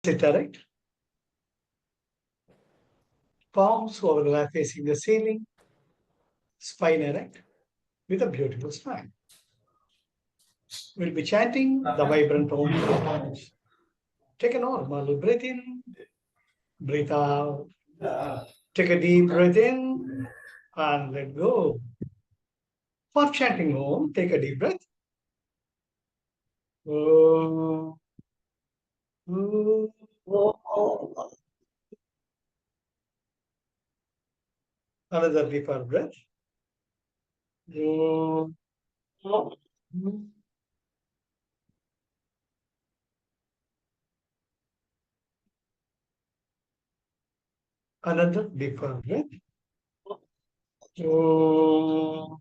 Sit erect. Palms overlap facing the ceiling. Spine erect with a beautiful smile. We'll be chanting the vibrant Om. Take a normal breath in, breathe out. Take a deep breath in and let go. For chanting Om, take a deep breath. Om. Om. Another deeper breath. Om. Another deeper breath. Om.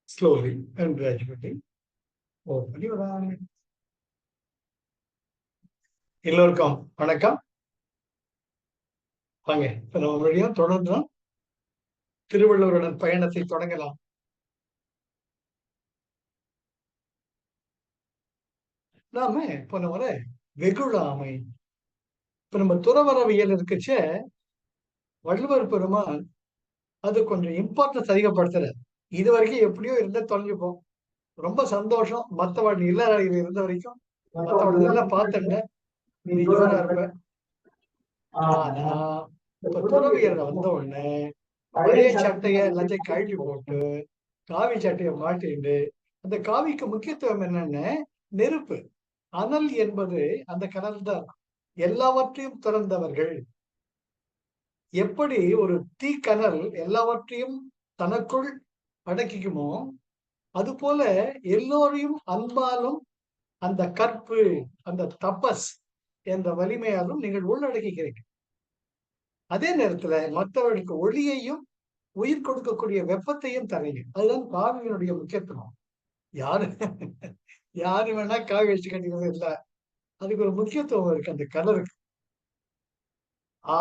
Slowly and gradually open your eyes. எல்லோருக்கும் வணக்கம். வாங்க, இப்ப நம்ம மறுபடியும் தொடர்ந்து திருவள்ளுவருடன் பயணத்தை தொடங்கலாம். நாம போன முறை வெகுளாமை, இப்ப நம்ம துறவரவியல் இருக்குச்ச வள்ளுவர் பெருமான் அது கொஞ்சம் இம்பார்ட்டன்ஸ் அதிகப்படுத்துற. இது வரைக்கும் எப்படியோ இருந்தா தொலைஞ்சுப்போம், ரொம்ப சந்தோஷம். மத்தவாள் இல்ல இருந்த வரைக்கும் மத்தவாள் எல்லாம் பார்த்துட்ட நீ ஜோரா இருப்ப. ஆனா இப்ப துறவியல் வந்த உடனே பழைய சட்டைய எல்லாத்தையும் கழட்டி போட்டு காவி சட்டையை மாட்டிண்டு, அந்த காவிக்கு முக்கியத்துவம் என்னன்னு, நெருப்பு, அனல் என்பது அந்த கடல் தான். எல்லாவற்றையும் திறந்தவர்கள். எப்படி ஒரு தீக்கனல் எல்லாவற்றையும் தனக்குள் அடக்கிக்குமோ, அது போல எல்லோரையும் அன்பாலும் அந்த கற்பு, அந்த தபஸ் என்ற வலிமையாலும் நீங்கள் உள்ளடக்கிக்கிறீங்க. அதே நேரத்துல மற்றவர்களுக்கு ஒளியையும் உயிர் கொடுக்கக்கூடிய வெப்பத்தையும் தரீங்க. அதுதான் காவியினுடைய முக்கியத்துவம். யாரு வேணா காவி வச்சு கட்டிக்கிறது இல்ல, அதுக்கு ஒரு முக்கியத்துவம் இருக்கு அந்த கலருக்கு.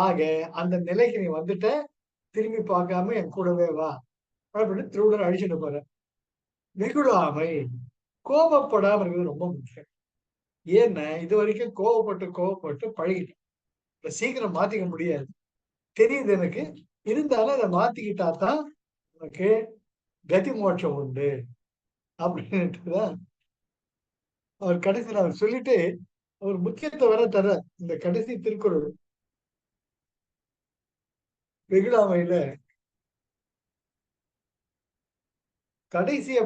ஆக அந்த நிலைக்கு நீ வந்துட்ட, திரும்பி பார்க்காம என் கூடவே வா அப்படின்னு திருவள்ளுவர் அழிச்சுட்டு போற. வெகுளாமை, கோபப்படாம இருக்கிறது ரொம்ப முக்கியம். ஏன்னா இது வரைக்கும் கோபப்பட்டு பழகிட்டேன். சீக்கிரம் மாத்திக்க முடியாது, தெரியுது எனக்கு. இருந்தாலும் அதை மாத்திக்கிட்டா தான் உனக்கு கதி மோட்சம் உண்டு அப்படின்ட்டுதான் அவர் கடைசியில் அவர் சொல்லிட்டு அவர் முக்கியத்துவம் வர தர. இந்த கடைசி திருக்குறள் வெகுளாமையில கடைசிய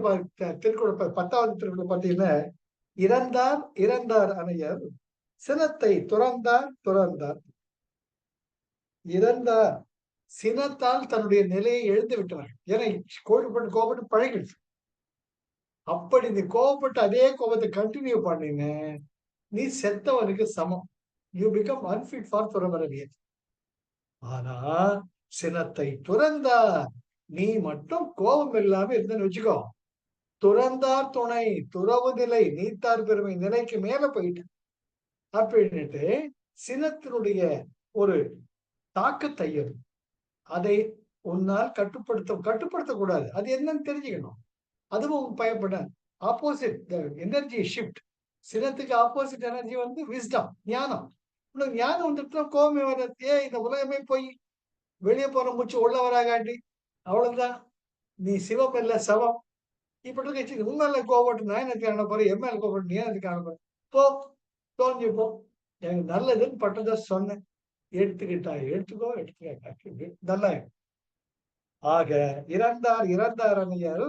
திருக்குறள் 10வது திருக்குறள் பார்த்தீங்கன்னா, இறந்தார் அணையர் சினத்தை துறந்தார். இறந்தார் சினத்தால் தன்னுடைய நிலையை எழுந்து விட்டனர். ஏன்னா கோபப்பட்டு பழகிடுச்சு. அப்படி நீ கோபப்பட்டு அதே கோபத்தை கண்டினியூ பண்ணின, நீ செத்தவனுக்கு சமம். யூ பிகம் அன்ஃபிட் ஃபார் துறவரவியல். ஆனா சினத்தை துறந்தார், நீ மட்டும் கோபம் இல்லாம இருந்தன்னு வச்சுக்கோ, துறந்தார் துணை, துறவு நிலை, நீத்தார் பெருமை நிலைக்கு மேல போயிட்டு அப்படின்னுட்டு சினத்தினுடைய ஒரு தாக்கத்தையும் அதை உன்னால் கட்டுப்படுத்தக்கூடாது. அது என்னன்னு தெரிஞ்சுக்கணும். அதுவும் பயப்பட ஆப்போசிட் எனர்ஜி ஷிஃப்ட். சினத்துக்கு ஆப்போசிட் எனர்ஜி வந்து விஸ்டம், ஞானம். உனக்கு ஞானம் வந்துட்டு கோபமே வர்றது. இந்த உலகமே போய் வெளியே போற மூச்சு உள்ள வராகாண்டி அவ்வளவுதான். நீ சிவம் இல்ல சவம். இப்படி உண்மையில கோபப்பட்டு நான் எனக்கு காண போறேன், என் மேல கோபப்பட்டு நீ எனக்கு காண போறேன். போ, தோல்வி போ. எனக்கு நல்லதுன்னு பட்டதை சொன்னேன், எடுத்துக்கோ நல்லா. ஆக இறந்தார் அணையர்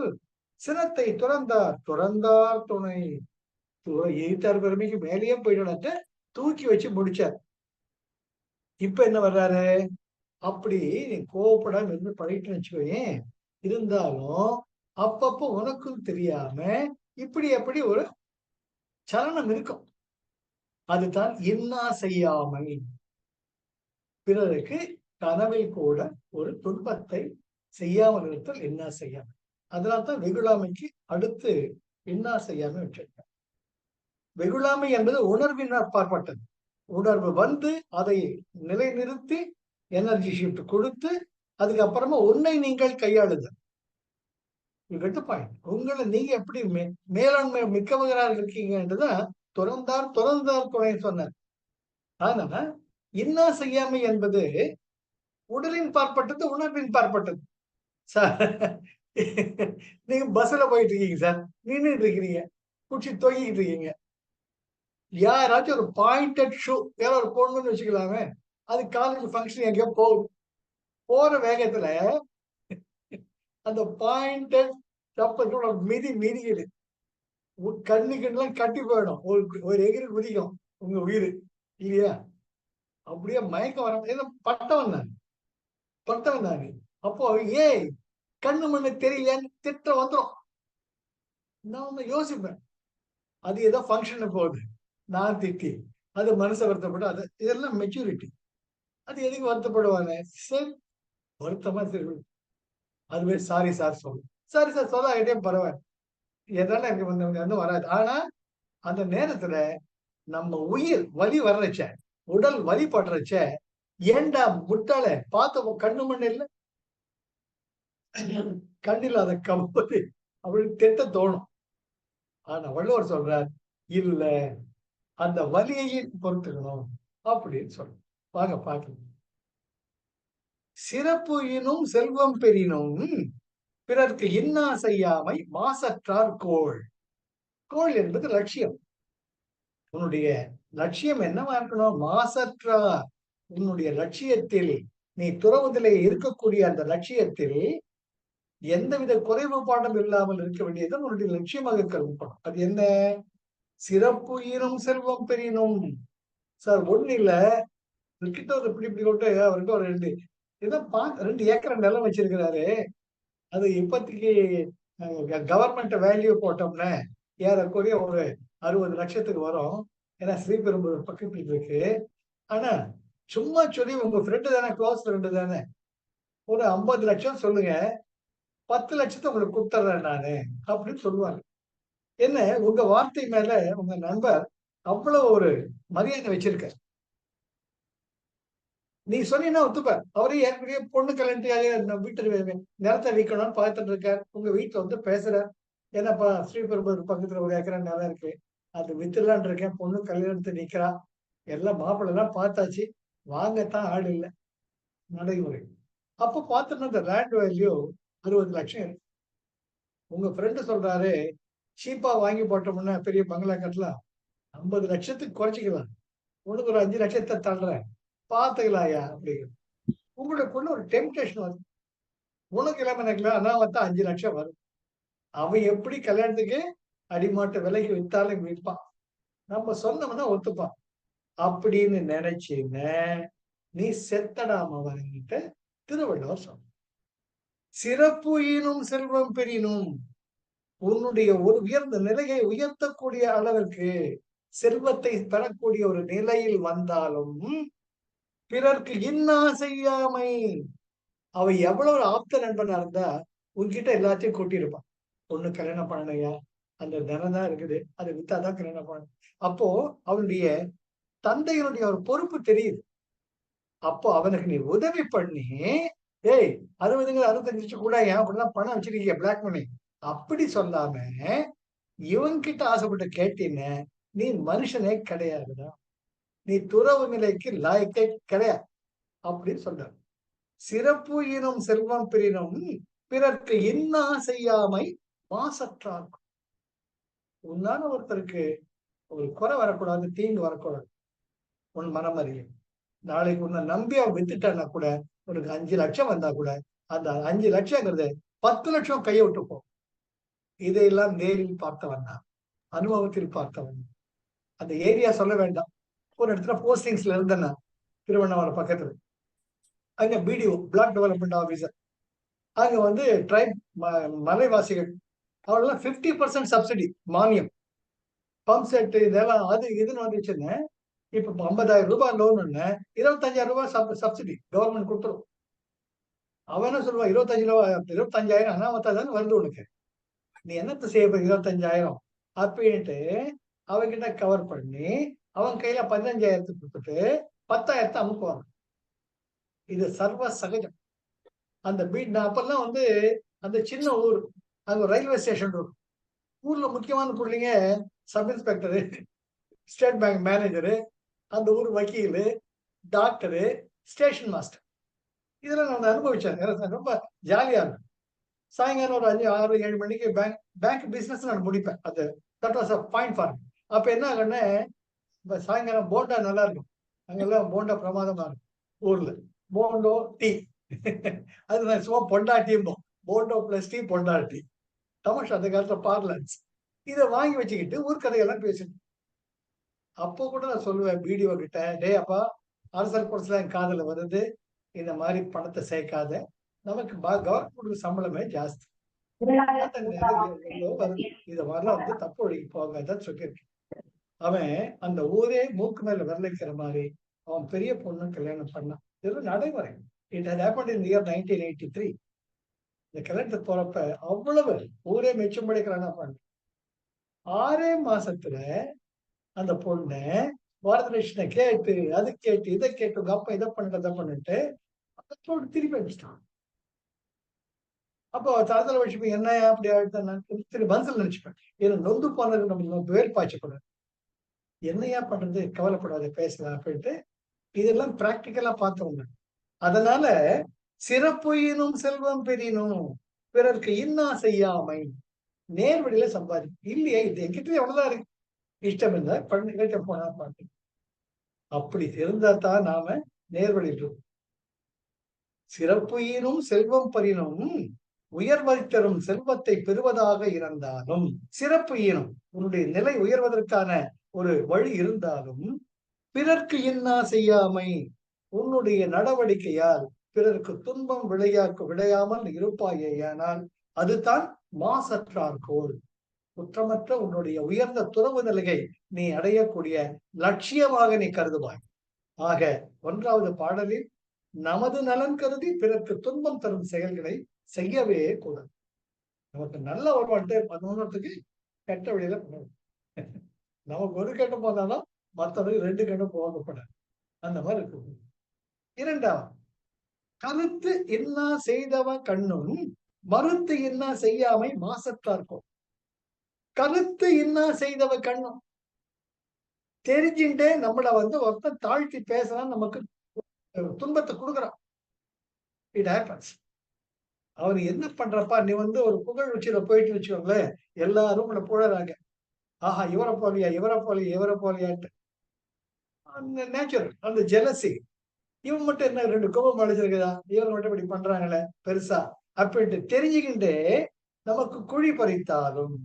சினத்தை துறந்தார் துணை. ஈத்தார் பெருமைக்கு மேலேயே போயிட்டு தூக்கி வச்சு முடிச்சார். இப்ப என்ன வர்றாரு, அப்படி நீ கோவப்படாம இருந்து பழகிட்டு வச்சுக்கோயேன். இருந்தாலும் அப்பப்போ உனக்கும் தெரியாம இப்படி ஒரு சலனம் இருக்கும். அதுதான் இன்னா செய்யாமை. பிறருக்கு கனவில் கூட ஒரு துன்பத்தை செய்யாமல் இருத்தல் இன்னா செய்யாமை. அதனால்தான் வெகுளாமைக்கு அடுத்து இன்னா செய்யாமை வச்சிருக்க. வெகுளாமை என்பது உணர்வின் அப்பாற்பட்டது. உணர்வு வந்து அதை நிலைநிறுத்தி எனர்ஜி ஷிஃப்ட் கொடுத்து அதுக்கப்புறமா உன்னை நீங்கள் கையாளுதல். உங்களை நீங்க எப்படி மேலாண்மை மிக்கவராக இருக்கீங்கன்றதான் துறந்தார் துறந்தார் துணை சொன்னார். அதனால இன்னா செய்யாமை என்பது உடலின் பார்ப்பட்டது, உணர்வின் பார்ப்பட்டது. சார், நீங்க பஸ்ல போயிட்டு இருக்கீங்க சார், நின்றுட்டு இருக்கிறீங்க, குச்சி தொங்கிட்டு இருக்கீங்க. யாராச்சும் ஒரு பாயிண்டட் ஷூ வேற ஒரு பொண்ணுன்னு வச்சுக்கலாமே, அது காலேஜ் ஃபங்க்ஷன் எங்கேயோ போகுது. போற வேகத்துல அந்த பாயிண்டட் செப்பல் மிதிக்குது. கண்ணுக்கெல்லாம் கட்டி போயிடும். ஒரு எகிரி குதிக்கும் உங்க உயிர் இல்லையா? அப்படியே மயக்கம் வர ஏதோ பட்டவன் நான் பட்டவன் தானே. அப்போ ஏய் கண்ணு மண்ணு தெரியலன்னு திட்டம் வந்துடும். நான் வந்து யோசிப்பேன், அது ஏதோ ஃபங்க்ஷனு போகுது, நான் திட்டி அது மனசை வருத்தப்பட்டு அது இதெல்லாம் மெச்சூரிட்டி. அது எதுக்கு வருத்தப்படுவானே? சரி, வருத்தமா சரி, அதுவே சாரி சார் சொல்லு, சாரி சார் சொல்லாகிட்டே பரவாயில்ல, எதால எனக்கு வந்து வராது. ஆனா அந்த நேரத்துல நம்ம உயிர் வலி வர்றச்ச, உடல் வலி படுறச்ச, ஏண்டா முட்டாள பார்த்த கண்ணு மண்ணு இல்ல, கண்ணில் அதை கம்பது அப்படின்னு திட்ட தோணும். ஆனா வள்ளுவர் சொல்றார், இல்ல அந்த வலியையும் பொறுத்துக்கணும் அப்படின்னு சொல்ற. வாங்க பார்க்கலாம். சிறப்பு இனும் செல்வம் பெறினும் பிறர்க்கு இன்னா செய்யாமை மாசற்றார் கோள். கோள் என்பது லட்சியம். உன்னுடைய லட்சியம் என்னவா இருக்கணும்? மாசற்றார். உன்னுடைய லட்சியத்தில் நீ துறவுதலே இருக்கக்கூடிய அந்த லட்சியத்தில் எந்தவித குறைவுபாடும் இல்லாமல் இருக்க வேண்டியது உன்னுடைய லட்சியமாக கருதப்படும். அது என்ன? சிறப்பு ஈனும் செல்வம் பெறினும். சார் ஒண்ணு இல்ல, கிட்ட ஒரு இப்படி இப்படி கொண்டு அவர்கிட்ட ஒரு ஏதோ 2 ஏக்கர் நிலம் வச்சிருக்கிறாரு. அது இப்போதைக்கு கவர்மெண்ட் வேல்யூ போட்டோம்னா ஏறக்குறைய ஒரு 60 லட்சத்துக்கு வரும். ஏன்னா ஸ்ரீபெரும்புதூர் பக்கத்துல இருக்கு. ஆனா சும்மா சொல்லி உங்க ஃப்ரெண்டு தானே, க்ளோஸ் ஃப்ரெண்டு தானே, ஒரு 50 லட்சம் சொல்லுங்க, 10 லட்சத்தை உங்களுக்கு கொடுத்துட்றேன் நானு அப்படின்னு சொல்லுவாங்க. என்ன உங்க வார்த்தை மேல உங்க நண்பர் அவ்வளவு ஒரு மரியாதை வச்சிருக்காரு. நீ சொன்னீங்கன்னா ஒத்துப்பார். அவரே ஏற்கனவே பொண்ணு கல்யாணத்துக்காக வீட்டு நிலத்தை விற்கணும்னு பார்த்துட்டு இருக்காரு. உங்க வீட்டுல வந்து பேசுறார், என்னப்பா ஸ்ரீபெரும்புதூர் பக்கத்துல ஒரு ஏக்கரா நிலம் இருக்கு, அது வித்துலான் இருக்கேன், பொண்ணு கல்யாணத்தை நிக்கிறா, எல்லாம் மாப்பிள்ளை எல்லாம் பார்த்தாச்சு, வாங்கத்தான் ஆள் இல்லை, நடைமுறை. அப்ப பார்த்தோம்னா இந்த லேண்ட் வேல்யூ 60 லட்சம் இருக்கு. உங்க ஃப்ரெண்டு சொல்றாரு, சீப்பா வாங்கி போட்டோம்னா பெரிய பங்களா கட்டலாம், 50 லட்சத்துக்கு குறைச்சிக்கலாம், உனக்கு ஒரு 5 லட்சத்தை தள்ளுறேன், பாத்துக்கலாம் ஐயா அப்படிங்கிறது. உங்களுக்குள்ள ஒரு டெம்டேஷன் வருது. உனக்கு இல்லாம எனக்கு அனாவத்தா 5 லட்சம் வரும். அவன் எப்படி கல்யாணத்துக்கு அடிமாட்டு விலைக்கு வித்தாலும் விற்பான், நம்ம சொன்னோம்னா ஒத்துப்பான் அப்படின்னு நினைச்சீங்க, நீ செத்தடாம வாங்கிட்ட திருவள்ளுவர் சொன்ன. சிறப்பு ஈனும் செல்வம் பெறினும். உன்னுடைய ஒரு உயர்ந்த நிலையை உயர்த்தக்கூடிய அளவிற்கு செல்வத்தை பெறக்கூடிய ஒரு நிலையில் வந்தாலும் பிறர்க்கு இன்னா செய்யாமை. அவ எவ்வளவு ஒரு ஆப்த நண்பனா இருந்தா உன்கிட்ட எல்லாத்தையும் கொட்டியிருப்பான். பொண்ணு கல்யாணம் பண்ணலையா, அந்த தனம் தான் இருக்குது, அதை வித்தாதான் கல்யாணம் பண்ண. அப்போ அவனுடைய தந்தையினுடைய ஒரு பொறுப்பு தெரியுது. அப்போ அவனுக்கு நீ உதவி பண்ணி, ஏய் 60 65 கூட ஏன் அப்படிலாம் பணம் வச்சிருக்கீங்க பிளாக் மணி அப்படி சொல்லாம இவன்கிட்ட ஆசைப்பட்டு கேட்டீங்க, நீ மனுஷனே கிடையாதுடா, நீ துறவு நிலைக்கு லாயக்கே கிடையாது அப்படின்னு சொல்றாரு. சிறப்பு இனம் செல்வம் பெறினும் பிறர்க்கு இன்னா செய்யாமை மாசற்றார். உன்னால ஒருத்தருக்கு ஒரு குறை வரக்கூடாது, தீங்கு வரக்கூடாது, உன் மனம் அறியும். நாளைக்கு உன்னை நம்பி அவன் வித்துட்டான்னா கூட உனக்கு 5 லட்சம் வந்தா கூட அந்த 5 லட்சங்கிறது 10 லட்சம் கையை விட்டு போ. இதையெல்லாம் நேரில் பார்த்தவன் தான், அனுபவத்தில் பார்த்தவன். அந்த ஏரியா சொல்ல வேண்டாம். ஒரு இடத்துல போஸ்டிங்ஸ்ல இருந்தேன்னா திருவண்ணாமலை பக்கத்துல, அங்க பிடிஓ பிளாக் டெவலப்மெண்ட் ஆபீசர், அங்க வந்து ட்ரைப் மலைவாசிகள் அவெல்லாம் 50% சப்சிடி மானியம், பம்ப் செட் இதெல்லாம் அது இதுன்னு வந்துச்சுன்னு. இப்ப 50,000 ரூபாய் லோன் 25,000 ரூபாய் சப்சிடி கவர்மெண்ட் கொடுத்துரும். அவன் என்ன சொல்லுவான், 25,000 அனாமத்தா தானே வருது உனக்கு, நீ என்னத்த செய்ய 25,000 அப்படின்ட்டு அவன்கிட்ட கவர் பண்ணி அவன் கையில 15,000 கொடுத்துட்டு 10,000 அமுக்குவாங்க. இது சர்வ சகஜம். அந்த நான் அப்பெல்லாம் வந்து அந்த சின்ன ஊர் அங்க ஒரு ரயில்வே ஸ்டேஷன் இருக்கும். ஊர்ல முக்கியமான புள்ளைங்க sub inspector, state bank manager, அந்த ஊர் வக்கீலு, டாக்டரு, ஸ்டேஷன் மாஸ்டர். இதெல்லாம் நான் அனுபவிச்சேன். எனக்கு ரொம்ப ஜாலியா இருக்கும். சாயங்காலம் ஒரு 5, 6, 7 மணிக்கு பேங்க் பிசினஸ் நான் முடிப்பேன். அது that was a point for me. அப்ப என்ன ஆகும்னா, சாயங்காலம் போண்டா நல்லா இருக்கும். அங்கெல்லாம் போண்டா பிரமாதமா இருக்கும் ஊர்ல. போண்டோ, டீ. அது நான் சும்மா பொண்டாட்டிம்போம். Bondo plus tea, Paonta tea. தமாஷா அந்த காலத்துல பார்லன்ஸ். இத வாங்கி வச்சுக்கிட்டு ஊர்க்கதையெல்லாம் பேசிட்டு அப்போ கூட நான் சொல்லுவேன் பிடிஓ கிட்ட, டேய் அப்பா, அரசல் புரசலா என் காதுல வருது. இந்த மாதிரி பணத்தை சேர்க்காத. நமக்கு கவர்மெண்ட் சம்பளமே ஜாஸ்தி. எவ்வளோ வருது. இத மாதிரிலாம் வந்து தப்பு வழிக்கு போகாதன்னு சொல்லியிருக்கேன். அவன் அந்த ஊரே மூக்கு மேல விரலிக்கிற மாதிரி அவன் பெரிய பொண்ணு கல்யாணம் பண்ணான். இது நடைமுறை. It had happened in year 1983. இந்த கல்யாணத்துக்கு போறப்ப அவ்வளவு ஊரே மெச்சும்படிக்கிறானா பண்ண 6 மாசத்துல அந்த பொண்ணு பாரதலட்சுமி கேட்டு அது கேட்டு இதை கேட்டு உங்க அப்பா இதை பண்ணு அதை பண்ணிட்டு அதோடு திருப்பி அடிச்சிட்டான். அப்போ தாரதலட்சுமி என்ன அப்படி ஆயிடுச்சு மனசுல நினைச்சுப்பேன். ஏன்னா நொந்து போனது நம்ம வேல் பாய்ச்சக்கூடாது. என்னையா பண்றது, கவலைப்படாத, பேசலாம் அப்படின்ட்டு இதெல்லாம் பிராக்டிக்கலா பார்த்தவங்க. அதனால சிறப்புயினும் செல்வம் பெறினும் பிறருக்கு இன்னா செய்யாமை நேர்வழியில சம்பாதி இல்லையே. இது என்கிட்ட எவ்வளவுதான் இருக்கு. இஷ்டம் இருந்தா பண்ணி போனா பாட்டு. அப்படி இருந்தா தான் நாம நேர்வழியில் இருக்கும். சிறப்புயினும் செல்வம் பெறினும் உயர்வதை தரும் செல்வத்தை பெறுவதாக இருந்தாலும், சிறப்பு ஈனும் உன்னுடைய நிலை உயர்வதற்கான ஒரு வழி இருந்தாலும், பிறர்க்கு இன்னா செய்யாமை உன்னுடைய நடவடிக்கையால் பிறருக்கு துன்பம் விளையாமல் இருப்பாயேயானால் அதுதான் மாசற்றார்கோள். குற்றமற்ற உன்னுடைய உயர்ந்த துறவு நிலையை நீ அடையக்கூடிய லட்சியமாக நீ கருதுவாய். ஆக 1வது பாடலில் நமது நலன் கருதி பிறருக்கு துன்பம் தரும் செயல்களை செய்யவே கூடாது. நமக்கு நல்ல ஒரு வாழ்க்கை பண்ணணுன்றதுக்கு கெட்ட வழியில பண்ணணும். நமக்கு ஒரு கெட்டம் போனாலும் மற்றவர்கள் 2 கெட்டம் போகக்கூடாது. அந்த மாதிரி இருக்கு. 2வது கருத்து என்ன செய்தவன் கண்ணும் மறுத்து என்ன செய்யாமை மாசற்றார்க்கும். கருத்து என்ன செய்தவ கண்ணும் தெரிஞ்சுட்டே நம்மள வந்து ஒருத்தன் தாழ்த்தி பேசலாம், நமக்கு துன்பத்தை கொடுக்குறான். It happens. அவர் என்ன பண்றப்பா, நீ வந்து ஒரு புகழ் உச்சியில போயிட்டு வச்சுக்கோங்களேன், எல்லாரும் உங்களை புகழறாங்க. ஆஹா, இவரை போலியா இவரை போலியா இவரை போலியான்ட்டு. அந்த நேச்சுரல், அந்த ஜெலசி. இவன் மட்டும் என்ன 2 கோபம் அடைச்சிருக்குதா, இவங்க மட்டும் இப்படி பண்றாங்களே பெருசா அப்படின்ட்டு தெரிஞ்சுக்கிட்டே நமக்கு குழி பறித்தாலும்,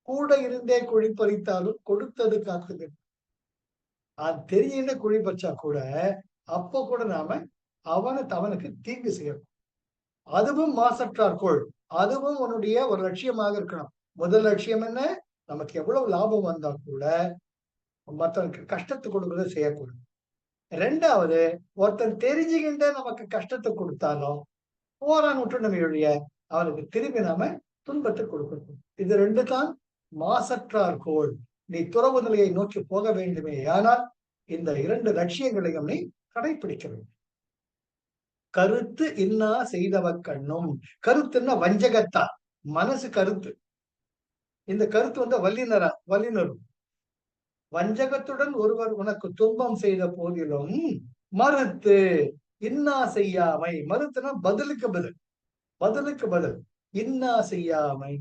கூட இருந்தே குழி பறித்தாலும் கொடுத்தது காக்குது. அது தெரிஞ்சுக்கிட்டே குழி பறிச்சா கூட அப்போ கூட நாம அவனுக்கு தீங்கு செய்யணும். அதுவும் மாசற்றார்கோள். அதுவும் உன்னுடைய ஒரு லட்சியமாக இருக்கணும். முதல் லட்சியம் என்ன, நமக்கு எவ்வளவு லாபம் வந்தா கூட மற்றவனுக்கு கஷ்டத்தை கொடுக்கறத செய்யக்கூடாது. 2வது ஒருத்தன் தெரிஞ்சுக்கிட்டே நமக்கு கஷ்டத்தை கொடுத்தாலும் போரான் விட்டு நம்ம எழுதிய அவனுக்கு திரும்பி நாம துன்பத்தை கொடுக்கணும். இது 2 தான் மாசற்றார்கோள். நீ துறவு நிலையை நோக்கி போக வேண்டுமே ஆனால் இந்த 2 லட்சியங்களையும் நீ கடைபிடிக்க வேண்டும். கருத்து இன்னா செய்தவ கண்ணும். கருத்துன்னா வஞ்சகத்தான், மனசு கருத்து. இந்த கருத்து வந்து வல்லினரும் வஞ்சகத்துடன் ஒருவர் உனக்கு துன்பம் செய்த போதிலும் மறுத்து இன்னா செய்யாமை. மறுத்துனா பதிலுக்கு பதில் இன்னா செய்யாமை,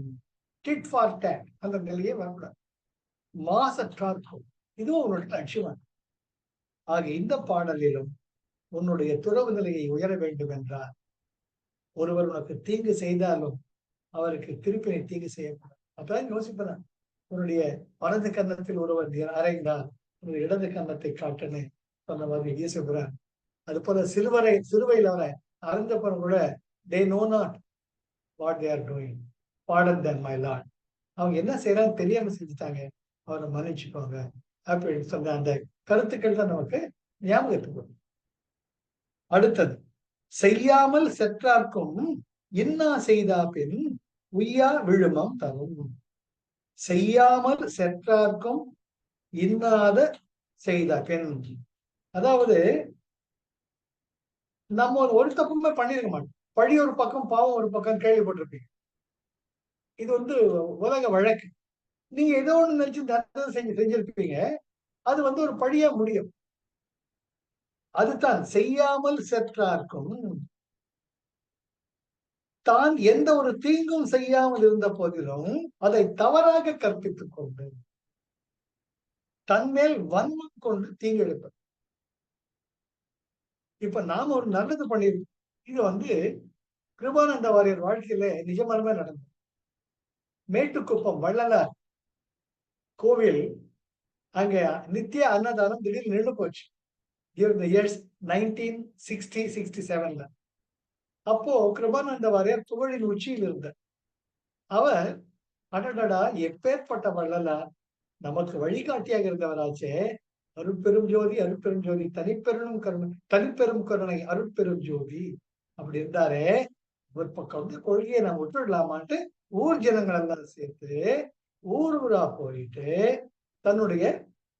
டிட் ஃபார் டேட், அந்த நிலையே வரக்கூடாது. மாசற்றார்க்கும் இதுவும் உன்னுடைய லட்சியம். ஆக இந்த பாடலிலும் உன்னுடைய துறவு நிலையை உயர வேண்டும் என்றால் ஒருவர் உனக்கு தீங்கு செய்தாலும் அவருக்கு திருப்பி நீ தீங்கு செய்யக்கூடாது. அப்பதான் யோசிப்பேன், உன்னுடைய வலது கன்னத்தில் ஒருவர் அறைந்தால் உன்னுடைய இடது கன்னத்தை காட்டுன்னு சொன்ன மாதிரி இயேசுகிறார். அது போல சிலுவையில் அவரை அறைந்தப்பறம் கூட they know not what they are doing, pardon them my lord. அவங்க என்ன செய்யறாங்க தெரியாம செஞ்சுட்டாங்க, அவரை மன்னிச்சுக்கோங்க அப்படின்னு சொன்ன அந்த கருத்துக்கள் தான் நமக்கு ஞாபகத்துக்கு வரும். அடுத்தது செய்யாமல் செற்றார்க்கும் இன்னா செய்தா பின் உய்யா விழுமம் தரும். செய்யாமல் செற்றார்க்கும் இன்னாத செய்த பின், அதாவது நம்ம ஒரு தப்புமே பண்ணிருக்க மாட்டோம். பழி ஒரு பக்கம் பாவம் ஒரு பக்கம் கேள்விப்பட்டிருப்பீங்க. இது உலக வழக்கு. நீங்க ஏதோ ஒண்ணு நினைச்சு நல்லது செஞ்சிருப்பீங்க. அது ஒரு பழியா முடியும். அதுதான் செய்யாமல் செற்றார்க்கும் தான் எந்த ஒரு தீங்கும் செய்யாமல் இருந்த போதிலும் அதை தவறாக கற்பித்துக் கொண்டு தன்மேல் வன்மம் கொண்டு தீங்கிழைப்பது. இப்ப நாம ஒரு நல்லது பண்ணிருக்கோம். இது கிருபானந்த வாரியர் வாழ்க்கையில நிஜமாலுமே நடந்தது. மேட்டுக்குப்பம் வள்ளலார் கோவில் அங்க நித்திய அன்னதானம் திடீர்னு நின்று போச்சு. during the years 1960, 67ல. அப்போ கிருபானந்த வாரியர் புகழின் உச்சியில் இருந்தார். அவர் அடடடா எப்பேற்பட்ட வள்ளலார், நமக்கு வழிகாட்டியாக இருந்தவராச்சே, அருட்பெரும் ஜோதி அருட்பெரும் ஜோதி தனிப்பெரும் கருணை அருட்பெரும் ஜோதி அப்படி இருந்தாரே, ஒரு பக்கம் கொள்கையை நம்ம விட்டுடலாமான்ட்டு ஊர் ஜனங்கள் எல்லாம் சேர்த்து ஊர் ஊரா போயிட்டு தன்னுடைய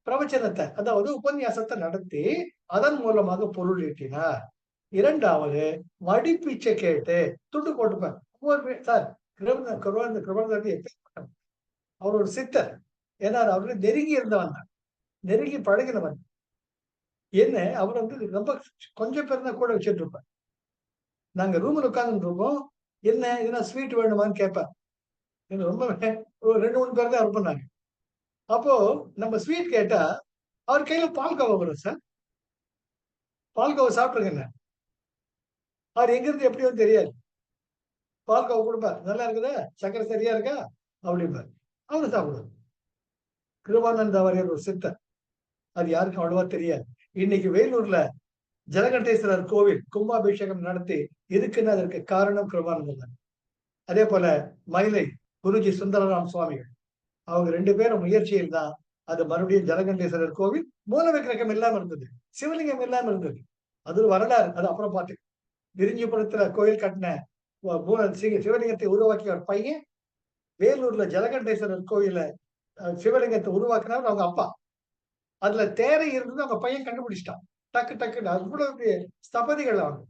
பிரவச்சனத்தை, அதாவது உபன்யாசத்தை நடத்தி அதன் மூலமாக பொருள் ஈட்டினார். இரண்டாவது மடிப்பிச்சை கேட்டு துண்டு போட்டுப்பேன் சார். அவர் ஒரு சித்தர். ஏன்னா அவரு நெருங்கி இருந்தவன் தான், நெருங்கி பழகினவன். என்ன அவர் ரொம்ப கொஞ்சம் பேர் தான் கூட வச்சுட்டு இருப்பேன். நாங்க ரூம்ல உட்கார்ந்து இருக்கோம். என்ன ஸ்வீட் வேணுமான்னு கேட்பேன். ரொம்ப 2-3 பேர் தான் இருப்போம் நாங்க. அப்போ நம்ம ஸ்வீட் கேட்டா அவர் கையில பால்கோவா வரும் சார். பால்கோவா சாப்பிட்டுருங்க. அவர் எங்க இருந்து எப்படியோ தெரியாது. பால்கோவா கொடுப்பார். நல்லா இருக்குதா, சக்கரை சரியா இருக்கா அப்படிம்பார். அவரு சாப்பிடுவார். கிருபானந்த வாரியர் ஒரு சித்தர். அது யாருக்கும் அவ்வளவா தெரியாது. இன்னைக்கு வேலூர்ல ஜலகண்டேஸ்வரர் கோவில் கும்பாபிஷேகம் நடத்தி இருக்குன்னு அதற்கு காரணம் கிருபானந்தர். அதே போல மயிலை குருஜி சுந்தரராம் சுவாமிகள், அவங்க 2 பேரும் முயற்சியில் தான் அது மறுபடியும் ஜலகண்டேஸ்வரர் கோவில் மூல விக்கிரகம் இல்லாம இருந்தது, சிவலிங்கம் இல்லாம இருந்தது. அது ஒரு வரலாறு. அது அப்புறம் பார்த்து விரிஞ்சிபுரத்துல கோயில் கட்டின சிவலிங்கத்தை உருவாக்கிய ஒரு பையன் வேலூர்ல ஜலகண்டேஸ்வரர் கோயில சிவலிங்கத்தை உருவாக்குனவர் அவங்க அப்பா. அதுல தேரை இருந்தது அவங்க பையன் கண்டுபிடிச்சிட்டான். டக்குன்னு அவ்வளவு ஸ்தபதிகள் அவங்க.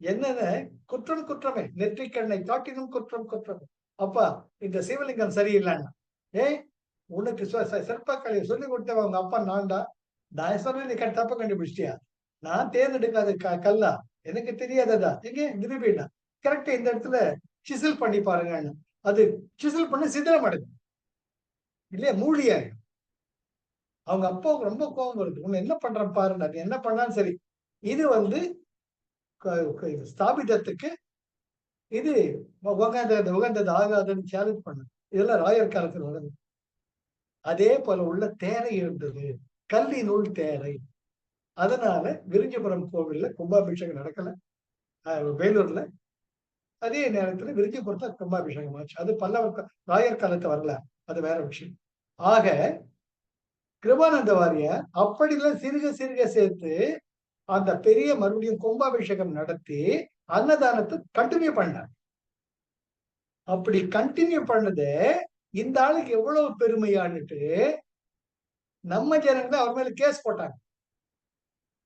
என்னன்னு குற்றம் குற்றமே, நெற்றிக்கண்ணை காட்டினும் குற்றம் குற்றமே. அப்பா இந்த சிவலிங்கம் சரியில்லைன்னா, உனக்கு சிற்பக்கலையை சொல்லி கொடுத்தவங்க அப்பா நான்டா. நான் சொன்ன நீ தப்ப கண்டுபிடிச்சிட்டியா? நான் தேர்ந்தெடுக்காத கல்லா, எனக்கு தெரியாததா, எங்க நிரூபிடா. கரெக்டா இந்த இடத்துல சிசில் பண்ணி பாருங்க. அது சிசில் பண்ணி சிதிலம் அடையும் இல்லையா, மூலியாயிடும். அவங்க அப்பாவுக்கு ரொம்ப கோபம் வருது. உன்னை என்ன பண்றேன் பாருங்க, அது என்ன பண்ணாலும் சரி. இது ஸ்தாபிதத்துக்கு இது உகந்தது ஆகாதுன்னு சேலஞ்ச் பண்ணு. இதெல்லாம் ராயர் காலத்தில் நடந்தது. அதே போல உள்ள தேரை இருந்தது, கல்லினுள் தேரை. அதனால விரிஞ்சிபுரம் கோவில்ல கும்பாபிஷேகம் நடக்கல. வேலூர்ல அதே நேரத்துல விரிஞ்சிபுரத்துல கும்பாபிஷேகம் ஆச்சு. அது பல்லவர் ராயர் காலத்து வரல, அது வேற விஷயம். ஆக கிருபானந்த வாரியார் அப்படிலாம் சிறுக சிறுக சேர்த்து அந்த பெரிய மறுபடியும் கும்பாபிஷேகம் நடத்தி அன்னதானத்தை கண்டினியூ பண்ணார். அப்படி கண்டினியூ பண்ணது இந்த ஆளுக்கு எவ்வளவு பெருமையான்னுட்டு நம்ம ஜனங்க அவர் மேல கேஸ் போட்டாங்க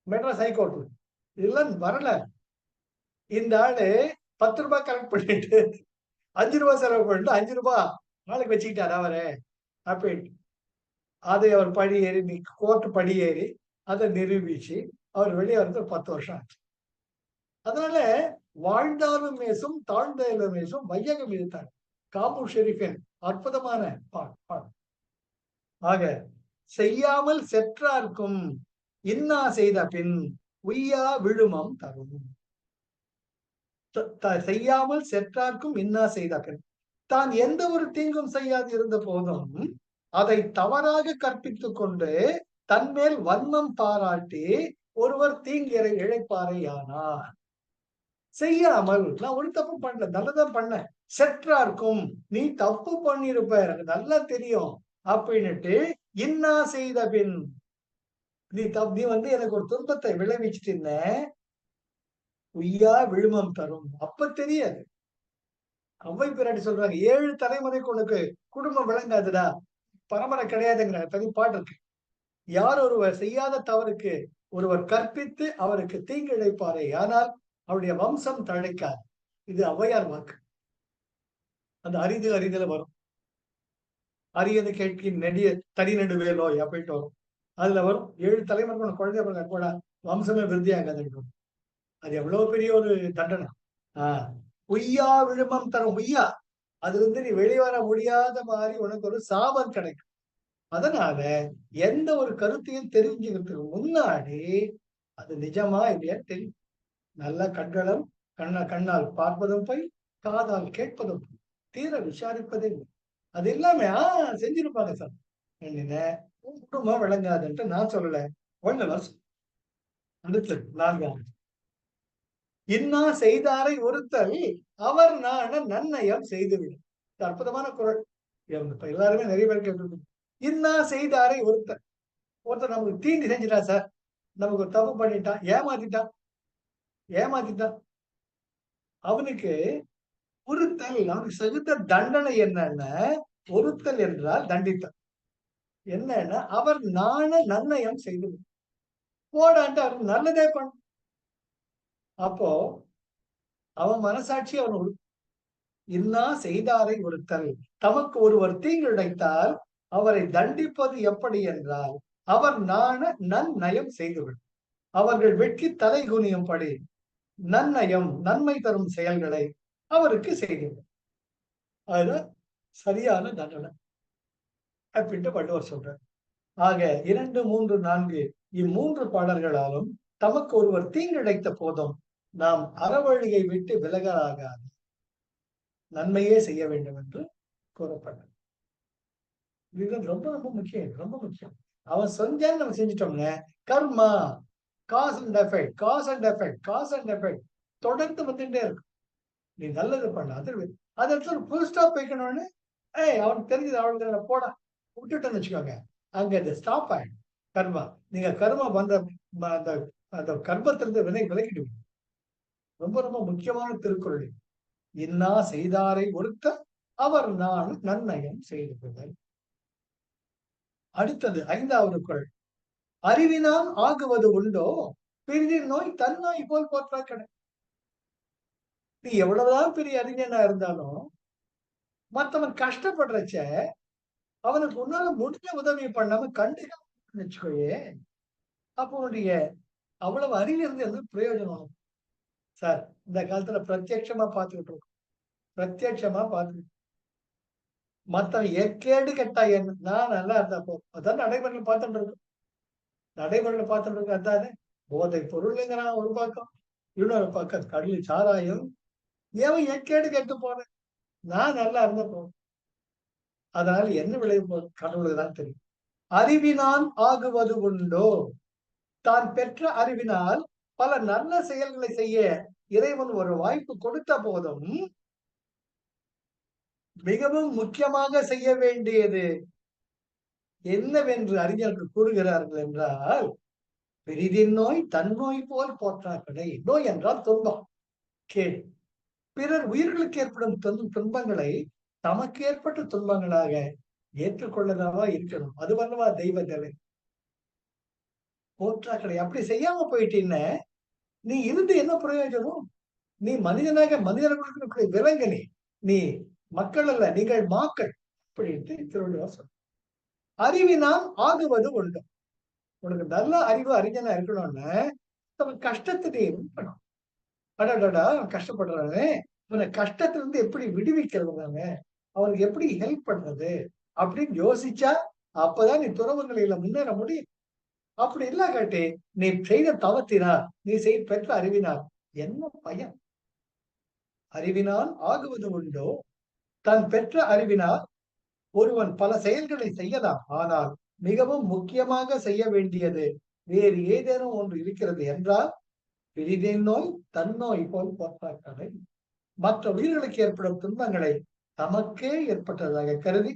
மெட்ராஸ் ஹைகோர்ட்ல. இதெல்லாம் வரல. இந்த ஆளு 10 ரூபாய் கலெக்ட் பண்ணிட்டு 5 ரூபாய் செலவு பண்ணிட்டு 5 ரூபாய் நாளைக்கு வச்சுக்கிட்டாரு அவரு அப்படின்ட்டு. அதை அவர் படி ஏறி கோர்ட் படி ஏறி அதை நிரூபிச்சு அவர் வெளியே வந்து 10 வருஷம் ஆச்சு. அதனால வாழ்ந்தாலும் மேசும் தாழ்ந்தாலும் மேசும் வையகம் இருந்தார் காபூ ஷெரீஃபின் அற்புதமான பாடல். ஆக செய்யாமல் செற்றார்க்கும் இன்னா செய்த பின் உய்யா விழுமம் தரும். செய்யாமல் செற்றார்க்கும் இன்னா செய்த பின் தான் எந்த ஒரு தீங்கும் செய்யாது இருந்த போதும் அதை தவறாக கற்பித்துக் கொண்டு தன்மேல் வன்மம் பாராட்டி ஒருவர் தீங்கிறை இழைப்பாரையானார். செய்யாமல் நான் ஒரு தப்பு பண்ணல, நல்லதான் பண்ண, செற்றார்க்கும் நீ தப்பு பண்ணிருப்ப எனக்கு நல்லா தெரியும் அப்படின்னுட்டு இன்னா செய்த பின் நீ எனக்கு ஒரு துன்பத்தை விளைவிச்சுட்டு உய்யா விழுமம் தரும். அப்ப தெரியாது. அவ்வை பிராட்டி சொல்றாங்க 7 தலைமுறைக்கு உனக்கு குடும்பம் விளங்காதுடா, பரம்பரை கிடையாதுங்கிற தனி பாட்டு இருக்கு. யார் ஒருவர் செய்யாத தவறுக்கு ஒருவர் கற்பித்து அவருக்கு தீங்கு இழைப்பாரே ஆனால் அவருடைய வம்சம் தழைக்காது. இது ஔவையார் வாக்கு. அந்த அரிது அரிதுல வரும். அரியது கேட்கின் நெடிய தனி நடுவேலோய் அப்படின்ட்டு வரும். அதுல வரும் 7 தலைமுறைக்கு உனக்கு குழந்தை பிறந்தா கூட வம்சமே விருத்தியாகாதுன்னு. அது எவ்வளவு பெரிய ஒரு தண்டனை. ஆஹ் உய்யா விழுமம் தரும் உய்யா. அதுல இருந்து நீ வெளிவர முடியாத மாதிரி உனக்கு ஒரு சாபம் கிடைக்கும். அதனால எந்த ஒரு கருத்தையும் தெரிஞ்சுக்கிறதுக்கு முன்னாடி அது நிஜமா இல்லையா தெரியும். நல்ல கண்களும் கண்ணால் பார்ப்பதும் போய், காதால் கேட்பதும் போய், தீர விசாரிப்பதே இல்லை. அது எல்லாமே செஞ்சிருப்பாங்க சார். என்ன குடும்பம் விளங்காதுன்ட்டு நான் சொல்லல. வள்ளுவர் அடுத்து 4வது இன்னா செய்தாரை ஒருத்தல் அவர் நாண நன்னயம் செய்துவிடும். அற்புதமான குரல். இப்ப எல்லாருமே நிறைய பேர் கேட்டு இன்னா செய்தாரை ஒருத்தர் ஒருத்தர் நமக்கு தீங்கு செஞ்சிட்டா சார், நமக்கு ஒரு தப்பு பண்ணிட்டான், ஏமாத்திட்டான் அவனுக்கு ஒருத்தல், அவனுக்கு செலுத்த தண்டனை என்னன்னா, ஒருத்தல் என்றால் தண்டித்தல். என்னன்னா அவர் நாண நன்னயம் செய்து போடான்ட்டு அவருக்கு நல்லதே பண்ண. அப்போ அவன் மனசாட்சி அவன் இன்னா செய்தாரை ஒருத்தல் தமக்கு ஒருவர் தீங்கு இழைத்தால் அவரை தண்டிப்பது எப்படி என்றால் அவர் நாண நன்னயம் செய்துவிடும். அவர்கள் வெட்கி தலை குனியும்படி நன்னயம் நன்மை தரும் செயல்களை அவருக்கு செய்துவிடும். அதுதான் சரியான தண்டனை அப்படின்ட்டு வள்ளுவர் சொல்றார். ஆக 2, 3, 4 இம்மூன்று பாடல்களாலும் தமக்கு ஒருவர் தீங்கிழைத்த போதும் நாம் அறவழியை விட்டு விலகலாகாது, நன்மையே செய்ய வேண்டும் என்று கூறப்பட்டது. இது ரொம்ப ரொம்ப முக்கியம், ரொம்ப முக்கியம். அவன் செஞ்சான்னு நம்ம செஞ்சிட்டோம்னா karma, cause and effect, cause and effect, cause and effect தொடர்ந்து வந்துட்டே இருக்கும். நீ நல்லது பண்ண அது இடத்துல புல் ஸ்டாப் வைக்கணும்னு அவனுக்கு தெரிஞ்சது அவளுக்கு போட விட்டுட்டோன்னு வச்சுக்கோங்க, அங்க அது ஸ்டாப் ஆயிடும். கர்மா நீங்க கர்மா வந்த அந்த அந்த கர்மத்திலிருந்து விலகிடுவீங்க. ரொம்ப ரொம்ப முக்கியமான திருக்குறள். இன்னா செய்தாரை ஒருத்த அவர் நான் நன்னயம் செய்து. அடுத்தது 5வது குறள். அறிவினால் ஆகுவது உண்டோ பிரிதின் நோய் தன் நோய் போல் போற்றா கடை. நீ எவ்வளவுதான் பெரிய அறிஞனா இருந்தாலும் மத்தவன் கஷ்டப்படுறச்ச அவனுக்கு உன்னால முடிஞ்ச உதவி பண்ணாம கண்டுக்காம வச்சுக்கோயே, அப்போ உன்னுடைய அவ்வளவு அறிவு இருந்து எந்த பிரயோஜனம் சார்? இந்த காலத்துல பிரத்யட்சமா பார்த்துக்கிட்டு இருக்கோம். பிரத்யட்சமா பார்த்து மத்தவன் எக்கேடு கெட்டா என்ன, நான் நல்லா இருந்தா போ. அதான் நடைமுறையில் பார்த்துட்டு இருக்கோம். நடைமுறையில் பார்த்துட்டு இருக்கோம். அதானே போதை பொருளுங்கிறான் ஒரு பக்கம், இன்னொரு பக்கம் கடலில் சாராயம். ஏன் எக்கேடு கெட்டு போனேன், நான் நல்லா இருந்த போதும். அதனால என்ன விளைவு போகுது கடவுளுக்கு தான் தெரியும். அறிவினால் ஆகுவது உண்டோ, தான் பெற்ற அறிவினால் பல நல்ல செயல்களை செய்ய இறைவன் ஒரு வாய்ப்பு கொடுத்த போதும் மிகவும் முக்கியமாக செய்ய வேண்டியது என்னவென்று அறிஞர்கள் கூறுகிறார்கள் என்றால், பெரிதின் நோய் தன் நோய் போல் போற்றா கடை. நோய் என்றால் துன்பம், கேள். பிறர் உயிர்களுக்கு ஏற்படும் துன்பங்களை தமக்கு ஏற்பட்ட துன்பங்களாக ஏற்றுக்கொள்ளதாவா இருக்கணும். அது வல்லவா தெய்வ நிலை. போற்றா கடை. அப்படி செய்யாம போயிட்டீங்கன்னா நீ இருந்து என்ன பிரயோஜனம்? நீ மனிதர்களுக்கு விலங்கு. நீ மக்கள் அல்ல, நீங்கள் மாக்கள் அப்படின்ட்டு திருவள்ளுவர் சொல்ற. அறிவினால் ஆகுவது உண்டு. உனக்கு நல்ல அறிவு அறிஞனா இருக்கணும்னு கஷ்டத்தை நீ இருக்கணும். அடடா கஷ்டப்படுறானே, இவனை கஷ்டத்திலிருந்து எப்படி விடுவிக்கிறது, அவனுக்கு எப்படி ஹெல்ப் பண்றது அப்படின்னு யோசிச்சா அப்பதான் நீ துறவு நிலையில முன்னேற முடியும். அப்படி இல்ல காட்டி நீ செய்த தவத்தினால், நீ பெற்ற அறிவினால் என்ன பயன்? அறிவினால் ஆகுவது உண்டோ, தான் பெற்ற அறிவினால் ஒருவன் பல செயல்களை செய்யலாம். ஆனால் மிகவும் முக்கியமாக செய்ய வேண்டியது வேறு ஏதேனும் ஒன்று இருக்கிறது என்றால் பிரிதின் நோய் தன் நோய் போல் போற்றாக்கடை. மற்ற உயிர்களுக்கு ஏற்படும் துன்பங்களை தமக்கே ஏற்பட்டதாக கருதி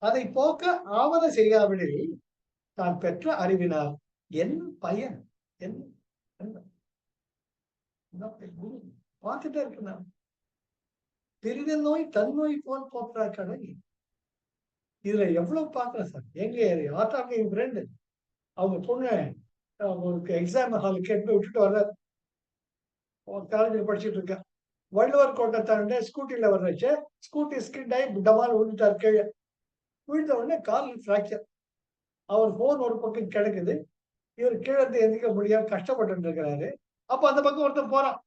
அதை போக்க ஆவத செய்யாவிடில் தான் பெற்ற அறிவினால் என் பயன்? பார்த்துட்டே இருக்கு. நான் பிரிதின் நோய் தன் நோய் போல் போற்றா கடை. இதுல எவ்வளவு பாக்குறேன் சார். எங்க ஆத்தாங்க என் ஃப்ரெண்டு, அவங்க பொண்ணு எக்ஸாம் ஹால் கேட்டு விட்டுட்டு வர்ற காலேஜில் படிச்சுட்டு இருக்கா. வள்ளுவர் கோட்டை தாண்ட ஸ்கூட்டில வர்றச்சு ஸ்கூட்டி ஸ்கிட் ஆகி டமால் விழுந்துட்டார் கீழே. விழுந்த உடனே கால் ஃப்ராக்சர். அவர் போன் ஒரு பக்கம் கிடக்குது. இவர் கீழே இருந்து எந்திரிக்க முடியாம கஷ்டப்பட்டு இருக்கிறாரு. அப்ப அந்த பக்கம் ஒருத்தன் போறான்.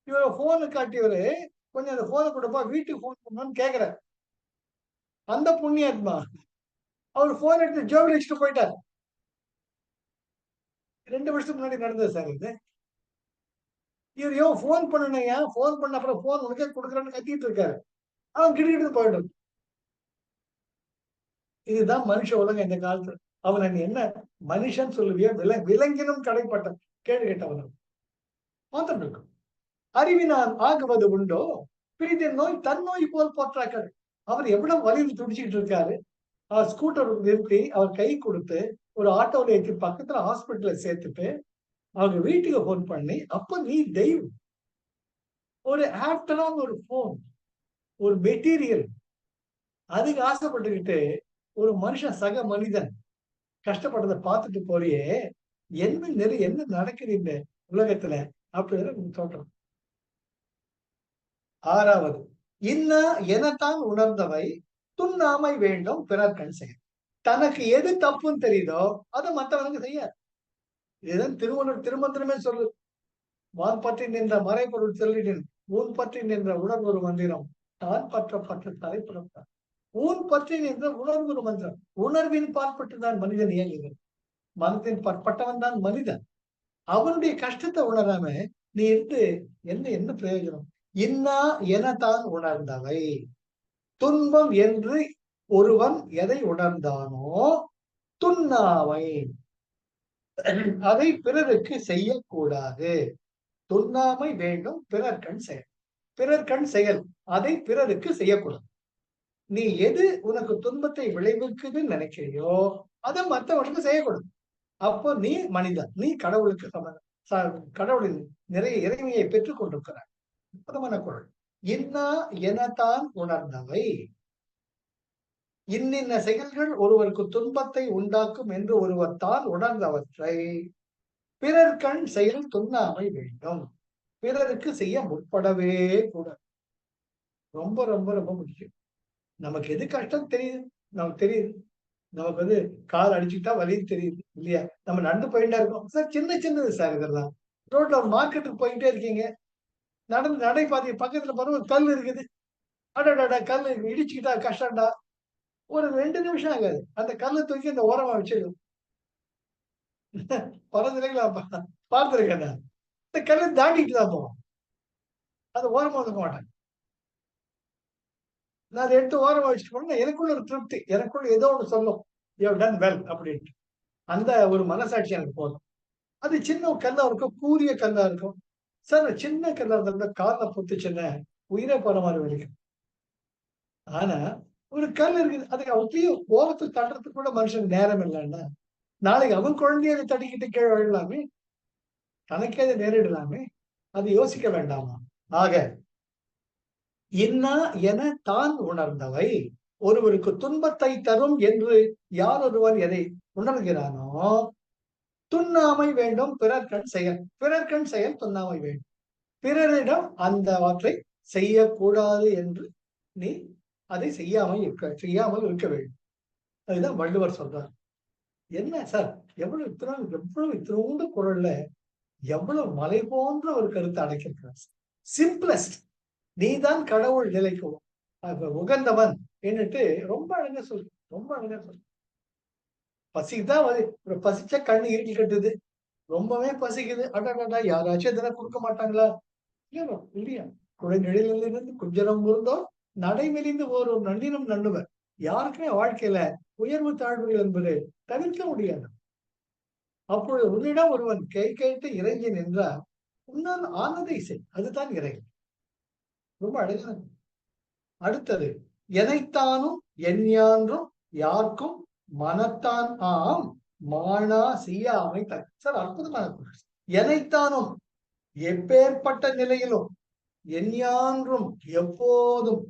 இவர போனு காட்டியவரு, கொஞ்சம் அந்த போனை கொடுப்பா, வீட்டுக்கு போன் பண்ணான்னு கேட்கிறார். அந்த புண்ணியாத்மா அவர் போன் எடுத்து ஜோபில வச்சுட்டு போயிட்டார். 2 வருஷத்துக்கு முன்னாடி நடந்தது சார் இது. இவர் போன் பண்ணனையா, போன் பண்ண அப்புறம் போன் உனக்கே கொடுக்குறேன்னு கத்திட்டு இருக்காரு. அவன் கிட்ட போயிடும். இதுதான் மனுஷ உலகம் இந்த காலத்துல. அவன் நீ என்ன மனுஷன் சொல்லுவியா, விலங்கினும் கடைப்பட்ட கேடு கேட்டவன் மாத்திரம் இருக்கும். அறிவினால் ஆகுவது உண்டோ, பிரிதின் நோய் தன் நோய் போல் போற்றாக்காரு. அவர் எவ்வளவு வலியில் துடிச்சுக்கிட்டு இருக்காரு. அவர் ஸ்கூட்டர் நிறுத்தி அவர் கை கொடுத்து ஒரு ஆட்டோல ஏற்றி பக்கத்துல ஹாஸ்பிட்டல்ல சேர்த்துட்டு அவங்க வீட்டுக்கு போன் பண்ணி, அப்ப நீ தெய்வம். ஒரு ஆப்டரான ஒரு போன், ஒரு மெட்டீரியல், அதுக்கு ஆசைப்பட்டுக்கிட்டு ஒரு மனுஷன் சக மனிதன் கஷ்டப்படுறத பார்த்துட்டு போறியே, என்ன நடக்குது இந்த உலகத்துல அப்படின்னு தோன்றம். 6வது, இன்னா எனத்தான் உணர்ந்தவை துண்ணாமை வேண்டும் பிறர் கண் செய்ய. தனக்கு எது தப்புன்னு தெரியுதோ அதை மற்றவனுக்கு செய்யாது. இதுதான் திருமந்திரமே சொல்லு. வான் பற்றி நின்ற மறைபொருள் சொல்லிடின் ஊன் பற்றி நின்ற உணர்வு மந்திரம் தான் பற்ற தலைப்புறத்தான். ஊன் பற்றி நின்ற உணர்வு மந்திரம். உணர்வின் பாற்பட்டுதான் மனிதன் இயங்குகிறது. மனத்தின் பற்பட்டவன் தான் மனிதன். அவனுடைய கஷ்டத்தை உணராம நீ இருந்து என்ன பிரயோஜனம்? இன்னா எனத்தான் உணர்ந்தவை. துன்பம் என்று ஒருவன் எதை உணர்ந்தானோ துண்ணாமை, அதை பிறருக்கு செய்யக்கூடாது. துண்ணாமை வேண்டும் பிறர் கண் செயல். பிறர் கண் செயல், அதை பிறருக்கு செய்யக்கூடாது. நீ எது உனக்கு துன்பத்தை விளைவிக்குதுன்னு நினைக்கிறியோ அதை மற்றவனுக்கு செய்யக்கூடாது. அப்போ நீ மனிதன், நீ கடவுளுக்கு கடவுளின் நிறைய இறைமையை பெற்றுக் கொண்டிருக்கிறார். அற்புதமான குரல். இன்னா எனத்தான் உணர்ந்தவை. இன்னின்ன செயல்கள் ஒருவருக்கு துன்பத்தை உண்டாக்கும் என்று ஒருவர் தான் உணர்ந்தவற்றை பிறர் கண் செயல் துண்ணாமை வேண்டும். பிறருக்கு செய்ய முற்படவே கூடாது. ரொம்ப ரொம்ப ரொம்ப முக்கியம். நமக்கு எது கஷ்டம் தெரியுது, நமக்கு தெரியுது. நமக்கு கால் அடிச்சுட்டா வலி தெரியுது இல்லையா? நம்ம நடந்து போயிட்டே இருக்கோம் சார். சின்னது சார் இதெல்லாம். ரோட்ல ஒரு மார்க்கெட்டுக்கு போயிட்டே இருக்கீங்க, நடை பாதி பக்கத்துல பாருங்க ஒரு கல் இருக்குது. அடடா, கல் இடிச்சுக்கிட்டா கஷ்டம்டா. ஒரு 2 நிமிஷம் ஆகாது, அந்த கல்லை தூக்கி அந்த ஓரமா வச்சிடும். பல நிலைகளா பார்த்திருக்கேன். இந்த கல்லை தாண்டிட்டு தான் போவோம், அது ஓரமா ஒதுக்க மாட்டாங்க. நான் அதை எடுத்து ஓரமா வச்சுட்டு போனா எனக்குள்ள ஒரு திருப்தி, எனக்குள்ள ஏதோ ஒண்ணு சொல்லும், யூ ஹவ் டன் வெல் அப்படின்ட்டு. அந்த ஒரு மனசாட்சி எனக்கு போதும். அது சின்ன கல்லா இருக்கும், கூரிய கல்லா இருக்கும் சார். சின்ன கல்லா இருந்தா கால பொத்துச்சுன்னா உயிரை போற மாதிரி வலிக்கும். ஆனா ஒரு கல் இருக்குது, அதுக்கு அவத்தையும் ஓரத்துக்கு தட்டுறதுக்கு கூட மனுஷன் நேரம் இல்லைன்னா நாளைக்கு அவன் குழந்தைய அதை தட்டிக்கிட்டு கீழே விழலாமே, தனக்கே அதை நேரிடலாமே. அது யோசிக்க வேண்டாமா? ஆக இன்னா என தான் உணர்ந்தவை ஒருவருக்கு துன்பத்தை தரும் என்று யார் ஒருவர் எதை உணர்கிறானோ துண்ணாமை வேண்டும் பிறர் கண் செயல். பிறர் கண் செயல் துண்ணாமை வேண்டும். பிறரிடம் அந்த வாற்றை செய்யக்கூடாது என்று நீ அதை செய்யாமல் இருக்க வேண்டும். அதுதான் வள்ளுவர் சொல்றார். என்ன சார், எவ்வளவு இத்தினோண்டு குரல்ல எவ்வளவு மலை போன்ற ஒரு கருத்தை அடைக்கிறார். சிம்பிளஸ்ட், நீதான் கடவுள் நிலைக்கு உகந்தவன் என்னட்டு ரொம்ப அழகா சொல்லு, ரொம்ப அழகா சொல்லு. பசிக்குதான் பசிச்சா கண்ணு இருட்டி கட்டுது, ரொம்பவே பசிக்குது, அடடா யாராச்சும் எதனா கொடுக்க மாட்டாங்களா? இல்லையா? குழந்தைகளிலிருந்து குஞ்சரம் இருந்தோ நடைமெலிந்து ஒரு நன்னினம் நண்ணுவர். யாருக்குமே வாழ்க்கையில உயர்வு தாழ்வுகள் என்பது தவிர்க்க முடியாது. அப்பொழுது உன்னிடம் ஒருவன் கேட்டு இறங்கி நின்றால் உன்னால் ஆனதை செய், அதுதான் இறைவன். ரொம்ப அழகான. அடுத்தது, எனைத்தானும் எஞ்ஞான்றும் யாருக்கும் மனத்தான் ஆம் மானா செய்யாமை தன். சார் அற்புதமான குரல். எனைத்தானும் எப்பேற்பட்ட நிலையிலும், எஞ்ஞான்றும் எப்போதும்,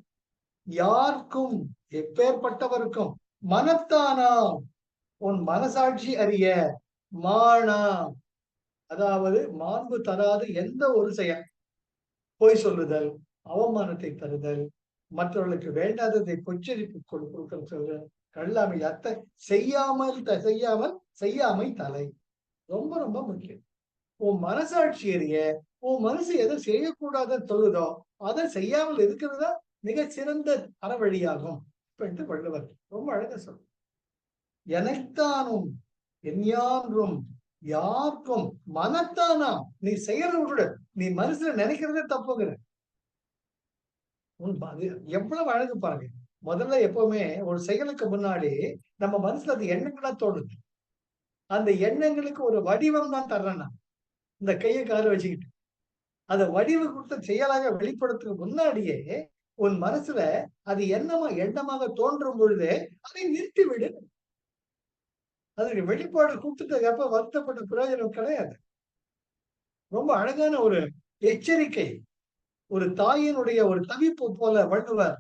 யாருக்கும் எப்பேற்பட்டவருக்கும், மனத்தானாம் உன் மனசாட்சி அறிய, மானா அதாவது மாண்பு தராது எந்த ஒரு செயல். பொய் சொல்லுதல், அவமானத்தை தருதல், மற்றவர்களுக்கு வேண்டாததை பொச்சரிப்பு கொடுக்கிறது, கல்லாமை அத்தை செய்யாமை தலை. ரொம்ப ரொம்ப முக்கியம். உன் மனசாட்சி எரிய, உன் மனசு எதை செய்யக்கூடாதுன்னு சொல்லுதோ அதை செய்யாமல் இருக்கிறது தான் மிகச் சிறந்த அறவழியாகும் என்று வள்ளுவர் ரொம்ப அழகா சொல்ற. எனைத்தானும் எஞ்ஞான்றும் யாருக்கும் மனத்தானா நீ செய்யறத விட்டுடு, நீ மனசுல நினைக்கிறதே தப்புங்கிற. அது எவ்வளவு அழகு பாருங்க. முதல்ல எப்பவுமே ஒரு செயலுக்கு முன்னாடி நம்ம மனசுல அந்த எண்ணங்களா தோணுது. அந்த எண்ணங்களுக்கு ஒரு வடிவம் தான் தர்றேன் நான். இந்த கையை கால வச்சுக்கிட்டு அத வடிவு கொடுத்த செயலாக வெளிப்படுத்துறதுக்கு முன்னாடியே உன் மனசுல அது எண்ணமாக தோன்றும் பொழுதே அதை நிறுத்தி விடு. அதனுடைய வெளிப்பாடு கொடுத்துட்டு எப்ப வருத்தப்பட்ட பிரயோஜனம் கிடையாது. ரொம்ப அழகான ஒரு எச்சரிக்கை. ஒரு தாயினுடைய ஒரு தவிப்பு போல வள்ளுவர்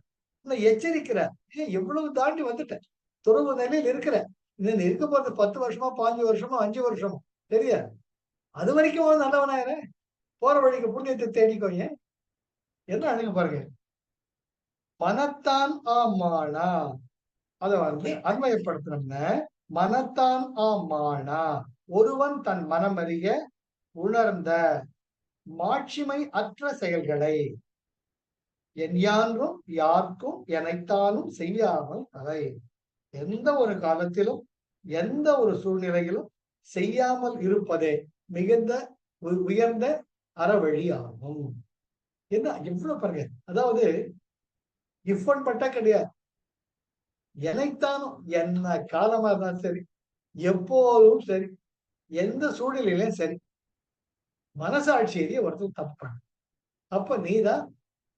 எச்சரிக்கிறார். ஏன் எவ்வளவு தாண்டி வந்துட்டேன், துறவு நிலையில் இருக்கிற, இன்னும் இருக்க போறது 10 வருஷமா 5 வருஷமா 5 வருஷமோ தெரியாது. அது வரைக்கும் நல்லவனாயிர போற வழிக்கு புண்ணியத்தை தேடிக்கோங்க. என்ன அழகு பாருங்க. மனத்தான் ஆமானா அத அண்மையப்படுத்தணும்னா மனத்தான் ஆமானா ஒருவன் தன் மனம் அறிய உணர்ந்த மாட்சிமை அற்ற செயல்களை எஞ்ஞான்றும் யாருக்கும் எனைத்தானும் செய்யாமல் தலை. எந்த ஒரு காலத்திலும் எந்த ஒரு சூழ்நிலையிலும் செய்யாமல் இருப்பதே மிகுந்த உயர்ந்த அறவழி ஆகும். என்ன எவ்வளவு பாருங்க. அதாவது இஃபன் பட்டா கிடையாது. எனைத்தானும் என்ன காலமா இருந்தாலும் சரி, எப்போதும் சரி, எந்த சூழ்நிலையிலும் சரி, மனசாட்சியிலேயே ஒருத்தர் தப்பு பண்ண, அப்ப நீதான்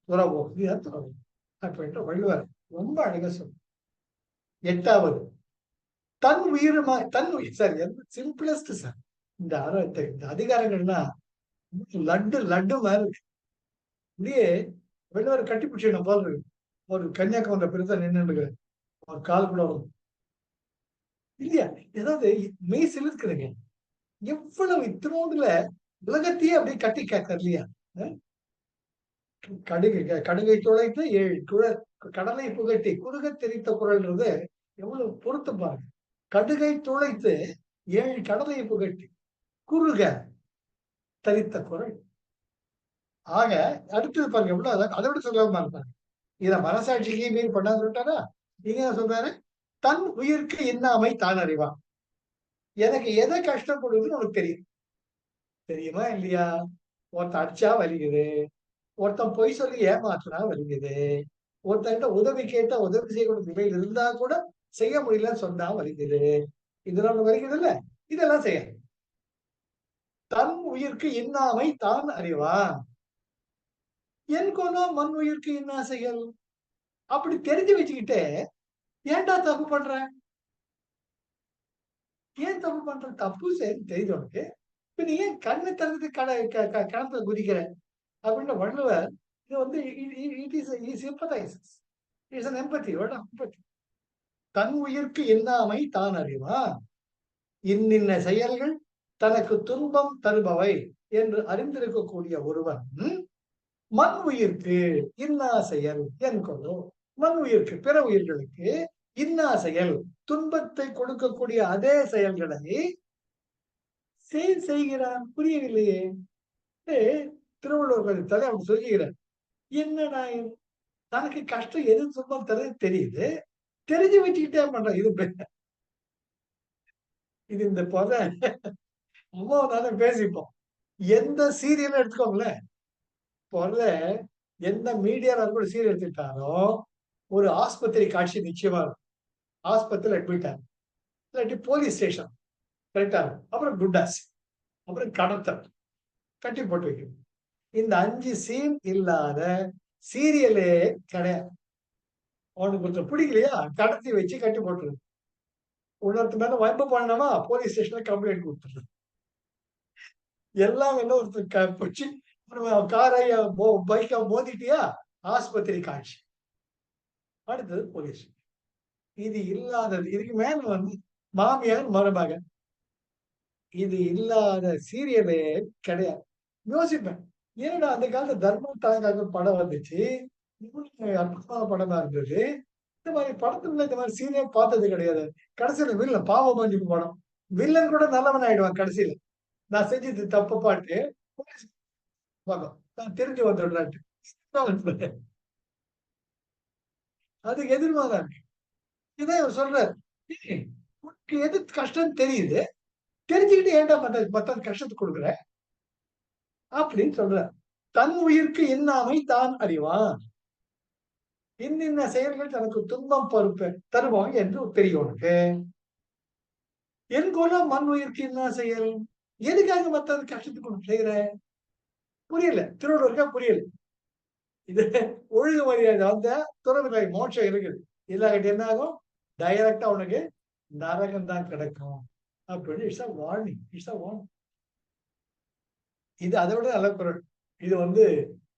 துறவோ, நீதான் துறவோ அப்படின்ற வள்ளுவர் ரொம்ப அழகா சொல்ல. 8வது தன் உயிர் சார் சிம்பிளஸ்ட் சார். இந்த அதிகாரங்கள்லாம் லட்டு லட்டு மாதிரி இருக்கு. இப்படியே வள்ளுவர் கட்டி பிடிச்சிடணும் போல இருக்கு. ஒரு கன்னியாகுமரி பெருசா நின்று ஒரு கால் கூட வரும் இல்லையா? ஏதாவது மெய் சிலிர்க்குதுங்க. எவ்வளவு இத்தினோண்டுல உலகத்தையே அப்படியே கட்டி கேட்கறது இல்லையா? கடுகை துளைத்து 7 கடலை புகட்டி குறுக தெரித்த குரல்ன்றது எவ்வளவு பொருத்த பாருங்க. கடுகை துளைத்து 7 கடலை புகட்டி குறுக தரித்த குரல். ஆக அடுத்தது பாருங்க எவ்வளவு அதை விட சொல்லாம இருப்பாங்க. இத மனசாட்சிக்கு மீறி பண்ணான்னு சொல்லிட்டாரா? நீங்க என்ன சொல்றாரு? தன் உயிருக்கு இன்னாமை தான் அறிவான். எனக்கு எதை கஷ்டம் கொடுக்குதுன்னு உனக்கு தெரியும். தெரியுமா இல்லையா? ஒருத்தன் அடிச்சா வலிக்குது, ஒருத்தன் பொய் சொல்லி ஏமாத்துனா வலிக்குது, ஒருத்தன்கிட்ட உதவி கேட்டா உதவி செய்யக்கூடிய நிலையில் இருந்தா கூட செய்ய முடியலன்னு சொன்னா வலிக்குது. இதெல்லாம் வலிக்குது இல்ல? இதெல்லாம் செய்ய தன் உயிருக்கு இன்னாமை தான் அறிவான். என் கொனோ மண் உயிருக்கு இன்னா செயல். அப்படி தெரிஞ்சு வச்சுக்கிட்டே ஏன்டா தப்பு பண்ற? ஏன் தப்பு பண்ற? தப்பு சரி தெரியுது உனக்கு. இப்ப நீ ஏன் கண்ணை திறந்து கணத்துல குதிக்கிற அப்படின்னு வள்ளுவர் இது வந்து it is sympathises. It's an empathy, word of empathy. தன் உயிர்க்கு இன்னாமை தான் அறிவான். இன்னின்ன செயல்கள் தனக்கு துன்பம் தருபவை என்று அறிந்திருக்கக்கூடிய ஒருவன் மண் உயிர்க்கு இன்னா செயல் என்கொள்ளோ. மண் உயிர்க்கு பிற உயிர்களுக்கு இன்னா செயல் துன்பத்தை கொடுக்கக்கூடிய அதே செயல்களை செய்கிறான். புரியவில்லையே. திருவள்ளுவர் தலை அப்படி சொல்லுகிறார். என்னடா தனக்கு கஷ்டம் எது துன்பம் தர தெரியுது, தெரிஞ்சு வச்சுக்கிட்டே பண்றான். இது இந்த பொத அம்மாவை பேசிப்போம். எந்த சீரியல் எடுத்துக்கோங்களேன், பொருள எந்த மீடியால கூட சீரியல் எடுத்துக்கிட்டாலும் ஒரு ஆஸ்பத்திரி காட்சி நிச்சயமா இருக்கும். ஆஸ்பத்திரியில் அட்மிட் ஆகும், இல்லாட்டி போலீஸ் ஸ்டேஷன் கரெக்டா இருக்கும், அப்புறம் குண்டாஸ், அப்புறம் கடத்தல், கட்டி போட்டு வைக்கணும். இந்த 5 சீன் இல்லாத சீரியலே கிடையாது. அவனுக்கு கொஞ்சம் பிடிக்கலையா கடத்தி வச்சு கட்டி போட்டுருது. உணர்த்து மேல வம்பு பண்ணமா போலீஸ் ஸ்டேஷன்ல கம்ப்ளைண்ட் கொடுத்துருது. எல்லாம் என்ன ஒருத்தர் பிடிச்சி காரை பைக்கை மோதிட்டியா ஆஸ்பத்திரி காட்சி, அடுத்தது போலீஸ். இது இல்லாதது. இதுக்கு மேல மாமியார் மருமகன், இது இல்லாத சீரியலே கிடையாது. யோசிப்பேன், ஏன்னா அந்த காலத்துல தர்மம் தாங்காக படம் வந்துச்சு. இவ்வளவு அற்புதமான படமா இருந்தது. இந்த மாதிரி படத்துல இந்த மாதிரி சீனே பார்த்தது கிடையாது. கடைசியில வில்லன் பாவ மன்னிப்பு படம். வில்லன் கூட நல்லவன் ஆயிடுவான் கடைசியில. நான் செஞ்சது தப்பு பாட்டு போலீஸ் பக்கம். நான் திரும்பி வந்துடுறான்ட்டு. அதுக்கு எதிர்மாறா இருக்கு. இதான் இவர் சொல்றாரு. "ஏய், உனக்கு எது கஷ்டம்னு தெரியுது. தெரிஞ்சுக்கிட்டு ஏன்டா மத்தவங்க கஷ்டத்த குடுக்குற?" அப்படின்னு சொல்றார். தன் உயிர்க்கு இன்னாமை தான் அறிவான். இன்னின்ன செயல்கள் தனக்கு துன்பம் பொறுப்பு தருவோம் என்று தெரியும் உனக்கு. என் குலம் மண் உயிர்க்கு என்ன செயல்? எதுக்காக மத்தவங்க கஷ்டத்துக்கு உனக்கு செய்யற? புரியல. திருவள்ளுவருக்கா புரியல. இது ஒழுங்கு மரியாதை வந்தா துறவிலை மோட்சம் இருக்குது. இல்லாட்டி என்ன ஆகும்? டைரக்ட்டா உனக்கு நரகம் தான் கிடைக்கும். அப்படின்னு it's a warning. It's a warning. இது அதை விட நல்ல குரல். இது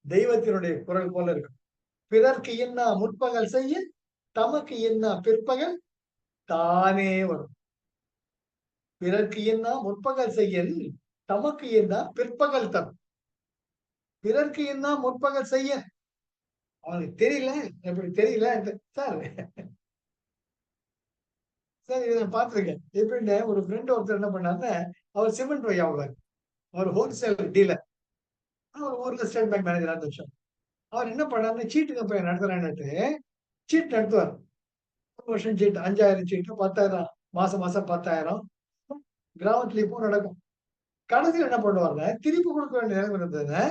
தெய்வத்தினுடைய குரல் போல இருக்கு. பிறர்க்கு என்னா முற்பகல் செய்ய தமக்கு என்னா பிற்பகல் தானே வரும். பிறர்க்கு என்னா முற்பகல் செய்யல் தமக்கு என்னா பிற்பகல் தரும். பிறர்க்கு என்னா முற்பகல் செய்ய அவனுக்கு தெரியல, எப்படி தெரியல சார். சார் இதை நான் பார்த்திருக்கேன். எப்படின்னு ஒரு ஃப்ரெண்ட் ஒருத்தர் என்ன பண்ணாருன்னா, அவர் சிமெண்ட் வியாபாரி. அவர் ஹோல்சேல் டீலர். அவர் ஊர்ல ஸ்டேட் பேங்க் மேனேஜரா இருந்த விஷயம். அவர் என்ன பண்ணாருன்னா, சீட்டுங்க போய் நடத்துறேன்னுட்டு சீட் நடத்துவார். ஒரு வருஷம் சீட்டு 5000 சீட்டு 10,000 மாசம் மாசம் 10,000 கிராமத்துல இப்போ நடக்கும். கடைசியில என்ன பண்ணுவாங்க, திருப்பி கொடுக்க வேண்டிய நிலைமை இருந்ததுன்னா,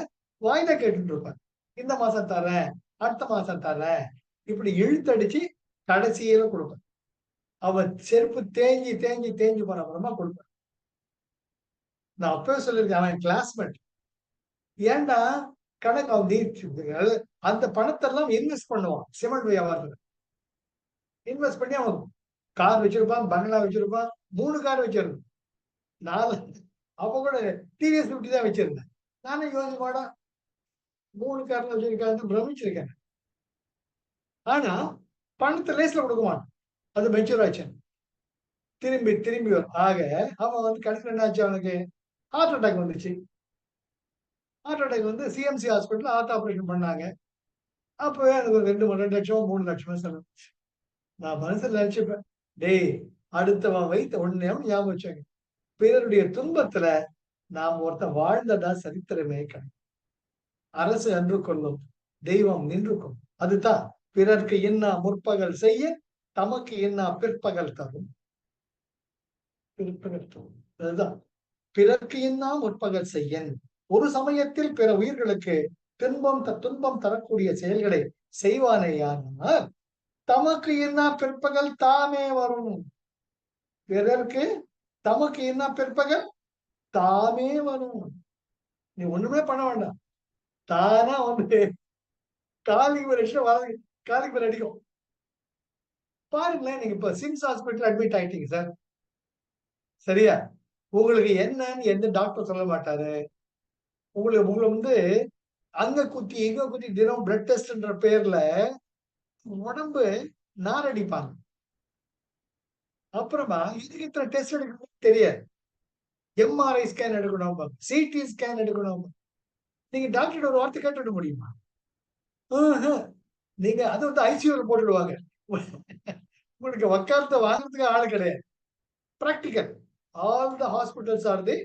வாய்தா கேட்டுட்டு இருப்பார். இந்த மாசம் தர்றேன், அடுத்த மாசம் தர்றேன். இப்படி இழுத்தடிச்சு கடைசியில கொடுப்பார். அவர் செருப்பு தேஞ்சு தேஞ்சு தேஞ்சு போன அப்புறமா கொடுப்பார். நான் அப்பவே சொல்லியிருக்கேன், அவன் கிளாஸ்மேட். ஏன்டா கணக்கு அவன் அந்த பணத்தை எல்லாம் இன்வெஸ்ட் பண்ணுவான் சிமெண்ட் வியாபாரத்துல. இன்வெஸ்ட் பண்ணி அவன் கார் வச்சிருப்பான், பங்களா வச்சிருப்பான், 3 கார் வச்சிருந்தான். 4 அப்ப கூட டிவிஎஸ் 50 தான் வச்சிருந்தேன். நானே யோசிப்பாடா 3 கார்ல வச்சிருக்கான்னு பிரமிச்சிருக்கேன். ஆனா பணத்தை லேஸ்ல கொடுக்க மாட்டான். அது மெச்சூர் ஆச்சு. திரும்பி திரும்பி வரும். ஆக அவன் கடைசியில் என்ன ஆச்சு அவனுக்கு? ஹார்ட் அட்டாக் வந்துச்சு. ஹார்ட் அட்டாக் சிஎம்சி ஹாஸ்பிட்டல்ல ஹார்ட் ஆபரேஷன் பண்ணாங்க. அப்பவே எனக்கு ஒரு 2 லட்சமோ 3 லட்சமோ செலவு. நான் மனசுல நினைச்சுப்பேன். டேய் அடுத்தவன் வைத்த ஒண்ணே ஞாபகம் வச்சாங்க. பிறருடைய துன்பத்துல நாம் ஒருத்தன் வாழ்ந்ததா சரித்திரமே கிடையாது. அரசு அன்று கொள்ளும், தெய்வம் நின்று கொள்ளும். அதுதான் பிறர்க்கு என்ன முற்பகல் செய்ய தமக்கு என்ன பிற்பகல் தரும். பிற்பகல் தரும். அதுதான் பிறர்க்கு என்ன முற்பகல் செய்யன். ஒரு சமயத்தில் பிற உயிர்களுக்கு துன்பம் தரக்கூடிய செயல்களை செய்வானேயானால் தமக்கு என்ன பிற்பகல் தாமே வரும். பிறர்க்கு தமக்கு என்ன பிற்பகல் தாமே வரும். நீ ஒண்ணுமே பண்ண வேண்டாம். தானா காலிக்கு ஒரு லட்சம் காலிக்கு ஒரு அடிக்கும். பாருங்களேன், நீங்க இப்ப சிம்ஸ் ஹாஸ்பிட்டல் அட்மிட் ஆயிட்டீங்க சார். சரியா? உங்களுக்கு என்னன்னு எந்த டாக்டர் சொல்ல மாட்டாரு. உங்களை உங்களை அங்க குத்தி இங்க குத்தி தினம் பிளட் டெஸ்ட்ன்ற பேர்ல உடம்பு நாரடிப்பாங்க. அப்புறமா இதுக்கு இத்தனை டெஸ்ட் எடுக்கணும்னு தெரியாது. எம்ஆர்ஐ ஸ்கேன் எடுக்கணும், சிடி ஸ்கேன் எடுக்கணும். நீங்க டாக்டர் ஒரு வார்த்தை கேட்டுட முடியுமா? நீங்க அது ஐசியூல போட்டுடுவாங்க. உங்களுக்கு வக்காலத்தை வாங்குறதுக்கு ஆளு கிடையாது. Practical. All the hospitals are the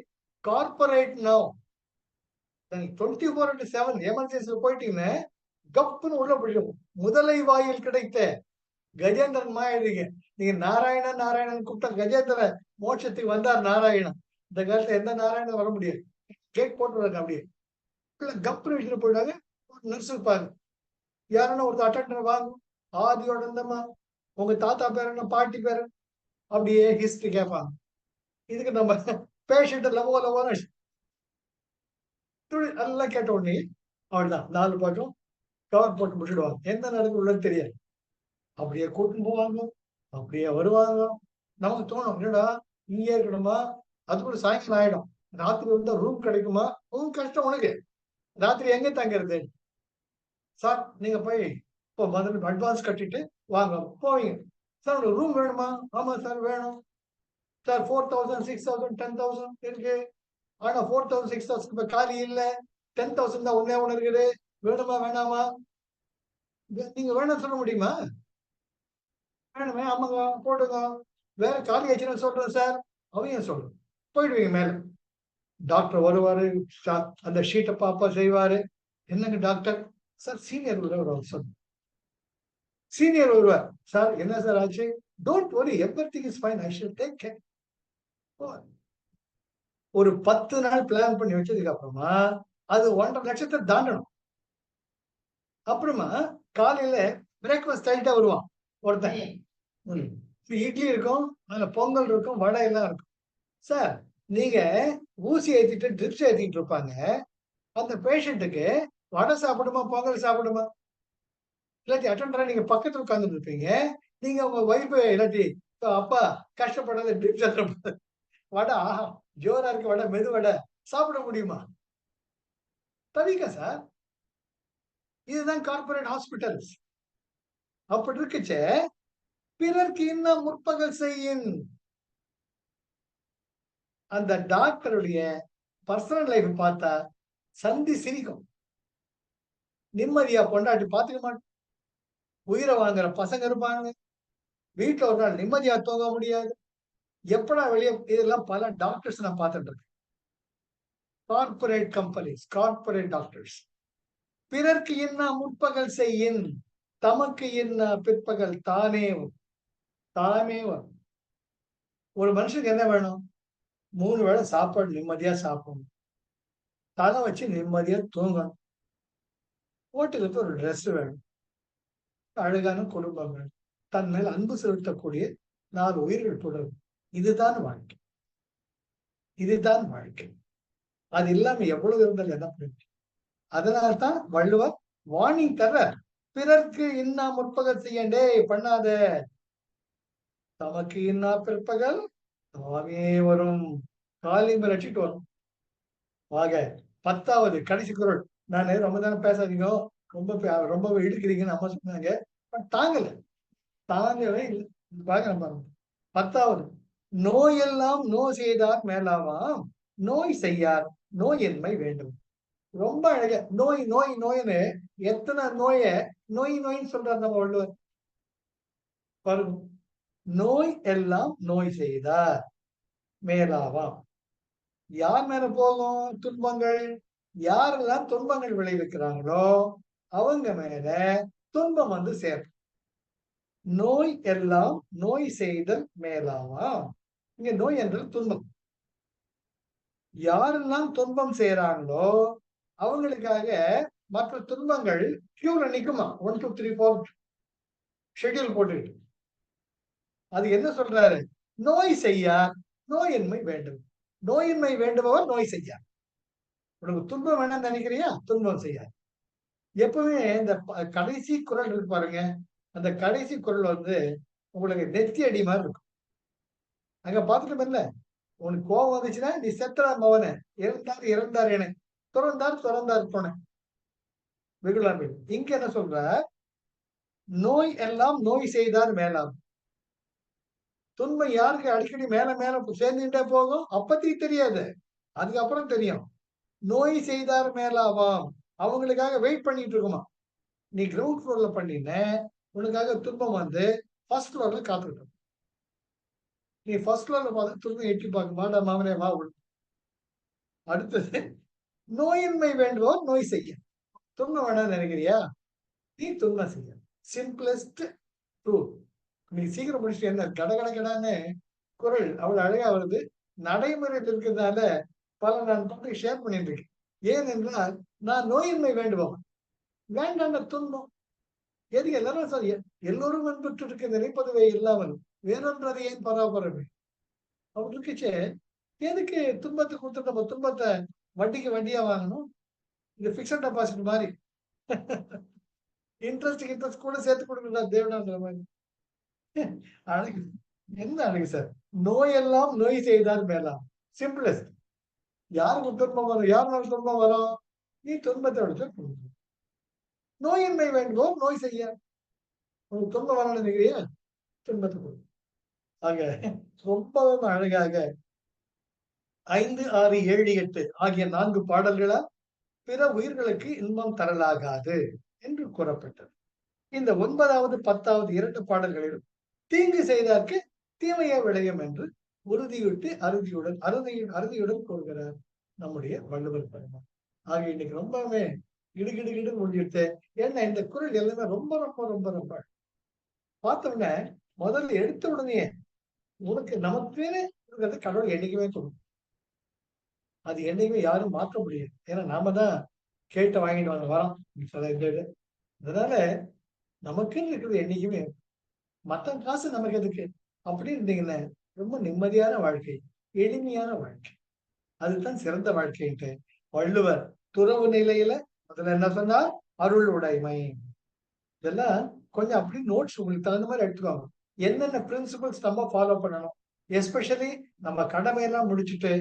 corporate now. 24/7 எமர்ஜென்சில போயிட்டீங்கன்னா கப்புன்னு உள்ள போயிடும். முதலை வாயில் கிடைத்த கஜேந்திரன் மாயாதீங்க. நீங்க நாராயணன் நாராயணன் கூப்பிட்டா கஜேந்திர மோட்சத்துக்கு வந்தார் நாராயணன். இந்த காலத்துல எந்த நாராயணன் வர முடியாது. கேட் போட்டுருவாங்க அப்படியே. கப்புன்னு வச்சுட்டு போயிட்டாங்க. நர்ஸ் இருப்பாங்க. யாருன்னா ஒருத்தர் அட்டெண்டர் வாங்க. ஆதியோட இருந்தம்மா உங்க தாத்தா பேர் என்ன, பாட்டி பேரு, அப்படியே ஹிஸ்டரி கேட்பாங்க. இதுக்கு நம்ம பேஷண்ட் லவோ எல்லாம் கேட்ட உடனே அவ்வளவுதான் 4 பக்கம் கவர் போட்டு முடிச்சிடுவாங்க. எந்த நேரத்துக்கு உள்ளது தெரியாது. அப்படியே கூட்டின்னு போவாங்க, அப்படியே வருவாங்க. நமக்கு தோணும் என்னடா இங்கே இருக்கணுமா, அதுக்குள்ள சாயங்காலம் ஆயிடும். ராத்திரி வந்தா ரூம் கிடைக்குமா? ரூம் கஷ்டம் உனக்கு. ராத்திரி எங்க தங்குறது? சார் நீங்க போய் இப்போ முதல்ல அட்வான்ஸ் கட்டிட்டு வாங்க போவீங்க. சார் உங்களுக்கு ரூம் வேணுமா? ஆமா சார் வேணும். சார் 4,000 6,000 10,000 இருக்கு. ஆனா 4,000 6,000 இப்ப காலி இல்ல. 10,000 தான் ஒண்ணே ஒண்ணு இருக்குது. வேணுமா வேணாமா? நீங்க வேணாம்னு சொல்ல முடியுமா? வேணுமே, ஆமாங்க போடுங்க. வேற காலி ஆச்சுன்னா சொல்றேன் சார். அவையும் சொல்லணும். போயிடுவீங்க மேல. டாக்டர் வருவாரு. அந்த ஷீட்ட பாப்பா செய்வாரு. என்னங்க டாக்டர்? சார் சீனியர் வருவாரு சார். சீனியர் வருவார். சார் என்ன சார் ஆச்சு? Don't worry everything is fine. I shall take care. ஒரு 10 நாள் பிளான் பண்ணி வச்சதுக்கு அப்புறமா, அது 1,50,000 தாண்டணும். அப்புறமா காலையில பிரேக்ஃபாஸ்ட் டைட்டா வருவான் ஒருத்தன். இட்லி இருக்கும், அதுல பொங்கல் இருக்கும், வடை எல்லாம் இருக்கும். சார் நீங்க ஊசி ஏத்திட்டு ட்ரிப்ஸ் ஏத்திட்டு இருப்பாங்க. அந்த பேஷண்ட்டுக்கு வடை சாப்பிடுமா, பொங்கல் சாப்பிடுமா? இல்லாட்டி அட்டெண்டரா நீங்க பக்கத்துல உட்கார்ந்துட்டு இருப்பீங்க. நீங்க உங்க ஒய்ஃப் இல்லாட்டி அப்பா கஷ்டப்படாத ட்ரிப்ஸ் ஏத்துற வடை ஆஹா ஜோரா இருக்கு வடை, மெது வடை சாப்பிட முடியுமா? தவிக்க சார். இதுதான் கார்ப்பரேட் ஹாஸ்பிட்டல்ஸ். அப்படி இருக்குச்சே, பிறர்க்கு இன்னும் முற்பகல் செய்யின். அந்த டாக்டருடைய பர்சனல் லைஃப் பார்த்தா சந்தி சிரிக்கும். நிம்மதியா பொண்டாட்டி பாத்துக்க மாட்டோம். உயிரை வாங்குற பசங்க இருப்பாங்க. வீட்டுல ஒரு நாள் நிம்மதியா தூங்க முடியாது. எப்படா வெளியே இதெல்லாம் பல டாக்டர்ஸ் நான் பார்த்துட்டு இருக்கேன். Corporate companies, corporate doctors. பிறர்க்கு என்ன முற்பகல் செய்யின், தமக்கு என்ன பிற்பகல் தானே தாமே வரும். ஒரு மனுஷனுக்கு என்ன வேணும்? 3 வேளை சாப்பாடு நிம்மதியா சாப்பிடணும். தலை வச்சு நிம்மதியா தூங்கணும். ஹோட்டலுக்கு ஒரு ட்ரெஸ் வேணும். அழகான குடும்பம் வேணும். தன் மேல் அன்பு செலுத்தக்கூடிய 4 உயிர்கள் தொடரும். இதுதான் வாழ்க்கை. இதுதான் வாழ்க்கை. அது இல்லாம எவ்வளவு இருந்தாலும் என்ன பண்ண? அதனால்தான் வள்ளுவர் வார்னிங் தர்றார். பிறர்க்கு இன்னா முற்பகல் செய்யண்டே பண்ணாத. தமக்கு இன்னா பிற்பகல் தாமே வரும். காலையும் ரட்சிட்டு வரும். ஆக 10வது கடைசி குறள். நானு ரொம்ப நேரம் பேசாதீங்க. ரொம்ப இழுக்கிறீங்கன்னு அம்மா சொன்னாங்க. தாங்கல. தாங்கவே இல்லை. பாருங்க 10வது. நோயெல்லாம் செய்தார் மேலாவாம். நோய் செய்யார் நோயின்மை வேண்டும். ரொம்ப அழகா நோய் நோய் நோய்னு எத்தனை நோயின்னு சொல்றாரு நம்ம வள்ளுவர். பாருங்க. நோய் எல்லாம் நோய் செய்தார் மேலாவாம். யார் மேல போகும் துன்பங்கள்? யாரெல்லாம் துன்பங்கள் விளைவிக்கிறாங்களோ அவங்க மேல துன்பம் வந்து சேரும். நோய் எல்லாம் நோய் செய்தல் மேலாவாம். இங்க நோய் என்றால் துன்பம். யாரெல்லாம் துன்பம் செய்யறாங்களோ அவங்களுக்காக மற்ற துன்பங்கள் கியூல நிக்குமா? 1 2 3 4 ஷெட்யூல் போட்டுக்கிட்டு. அது என்ன சொல்றாரு? நோய் செய்யார் நோயின்மை வேண்டும். நோயின்மை வேண்டுபவர் நோய் செய்யார். உனக்கு துன்பம் வேணாம்னு நினைக்கிறியா? துன்பம் செய்யார். எப்பவுமே இந்த கடைசி குறள் இருக்கு பாருங்க. அந்த கடைசி குறள் வந்து உங்களுக்கு நெத்தி அடி மாதிரி இருக்கும். அங்க பாத்துட்டோம்ல, உனக்கு கோபம் வந்துச்சுன்னா நீ செத்துறா மவனே, இறந்தார் என, துறந்தார் போன வெகுளாமை. இங்க என்ன சொல்ற? நோய் எல்லாம் நோய் செய்தார் மேலாம். துன்பம் யாருக்கு அடிக்கடி மேல மேல சேர்ந்துட்டே போகும் அப்பத்தையும் தெரியாது, அதுக்கப்புறம் தெரியும். நோய் செய்தார் மேலாவாம். அவங்களுக்காக வெயிட் பண்ணிட்டு இருக்குமா. நீ கிரவுண்ட் ஃப்ளோர்ல பண்ணின உனக்காக துன்பம் வந்து ஃபர்ஸ்ட் ஃப்ளோர்ல காத்துக்கிட்டு. நீ ஃபர்ஸ்ட் ஃப்ளோர்ல பார்த்து துன்பம் எட்டி பார்க்க மாட்டா மாமனே வா. அடுத்தது நோயின்மை வேண்டுவோர் நோய் செய்ய. துன்பம் வேணாம்னு நினைக்கிறியா? நீ துன்பம் செய்ய. Simplest truth. நீ சீக்கிரம் முடிச்சுட்டு என்ன கடகடன்னு குரல் அவ்வளவு அழகா வருது. நடைமுறையில் இருக்கிறதுனால பல நான் பற்றி ஷேர் பண்ணிட்டு இருக்கேன். ஏனென்றால் நான் நோயின்மை வேண்டுவோம். வேண்டாண்ட துன்பம் எதுக்கு எல்லாரும் சார் எல்லோரும் அன்புற்று இருக்க நினைப்பதுவே இல்லாமல் வேறொன்றது ஏன் பராபரமே அப்படி இருக்குச்சே. எதுக்கு துன்பத்தை கொடுத்து நம்ம துன்பத்தை வட்டிக்கு வட்டியா வாங்கணும்? இது பிக்சட் டெபாசிட் மாதிரி இன்ட்ரெஸ்ட் கூட சேர்த்து கொடுக்குறா தேவனான்ற மாதிரி. அழகு என்ன அழகு சார். நோயெல்லாம் நோய் செய்தால் மேலாம். சிம்பிளஸ்ட். யாருக்கு துன்பம் வரும்? யாருனால துன்பம் வரும்? நீ துன்பத்தை விடுத்து நோயின்மை வேண்டுவோம் நோய் செய்ய. உனக்கு துன்பம் வரணும்னு நினைக்கிறியா? துன்பத்தை கொடு. ஆக ரொம்பவும் அழகாக 5, 6, 7, 8 ஆகிய 4 பாடல்களா பிற உயிர்களுக்கு இன்பம் தரலாகாது என்று கூறப்பட்டது. இந்த 9வது 10வது 2 பாடல்களிலும் தீங்கு செய்தார்க்கு தீமையே விளையும் என்று அறுதியுடன் கூறுகிறார் நம்முடைய வள்ளுவர் பெருமான். ஆக இன்னைக்கு ரொம்பவே கிடுகிடு முடிஞ்சிட்டு. ஏன்னா இந்த குறள் எல்லாமே ரொம்ப ரொம்ப ரொம்ப ரொம்ப பார்த்தோம்னா முதல்ல எடுத்த உடனே உனக்கு நமக்குன்னு இருக்கிறது கடவுள் என்னைக்குமே கொடுக்கும். அது என்னைக்குமே யாரும் மாற்ற முடியாது. ஏன்னா நாம தான் கேட்டு வாங்கிட்டு வாங்க வரோம். அதனால நமக்குன்னு இருக்கிறது என்னைக்குமே மத்த காசு நமக்கு எதுக்கு அப்படின்னு இருந்தீங்கன்னா ரொம்ப நிம்மதியான வாழ்க்கை, எளிமையான வாழ்க்கை, அதுதான் சிறந்த வாழ்க்கைன்ட்டு வள்ளுவர் துறவு நிலையில அதுல என்ன சொன்னா அருள் உடைமை. இதெல்லாம் கொஞ்சம் அப்படி நோட்ஸ் உங்களுக்கு தகுந்த மாதிரி எடுத்துக்கோங்க. என்னென்ன பிரின்சிபல்ஸ் நம்ம ஃபாலோ பண்ணணும், எஸ்பெஷலி நம்ம கடமையெல்லாம் முடிச்சுட்டு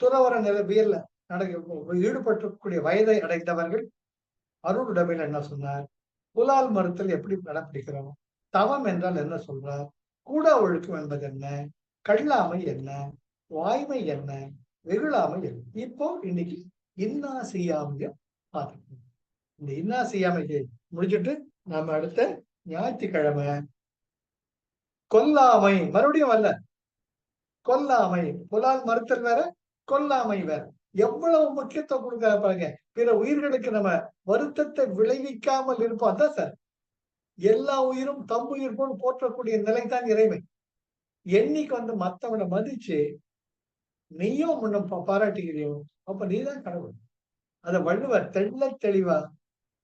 துறவர நிலவியல்ல ஈடுபட்டக்கூடிய வயதை அடைந்தவர்கள் அருள் உடைமையில் என்ன சொன்னார், புலால் மறுத்தல் எப்படி கடைப்பிடிக்கிறோம், தவம் என்றால் என்ன சொல்றார், கூட ஒழுக்கம் என்பது என்ன, கல்லாமை என்ன, வாய்மை என்ன, வெகுளாமை என்ன. இப்போ இன்னைக்கு இன்னா செய்யாமைய பார்க்கணும். இந்த இன்னா செய்யாமையை முடிச்சுட்டு நாம அடுத்த ஞாயிற்றுக்கிழமை கொல்லாமை மறுபடியும் வரல. கொல்லாமை, புலால் மறுத்தல் வேற, கொல்லாமை வேற. எவ்வளவு முக்கியத்துவம் கொடுக்க பாருங்க. பிற உயிர்களுக்கு நம்ம வருத்தத்தை விளைவிக்காமல் இருப்போம். அதான் சார் எல்லா உயிரும் தம்புயிர் போல் போற்றக்கூடிய நிலைதான் இறைமை. என்னைக்கு மத்தவனை மதிச்சு நீயும் முன்ன பாராட்டுகிறியோ அப்ப நீதான் கடவுள். அத வள்ளுவர் தெளிவா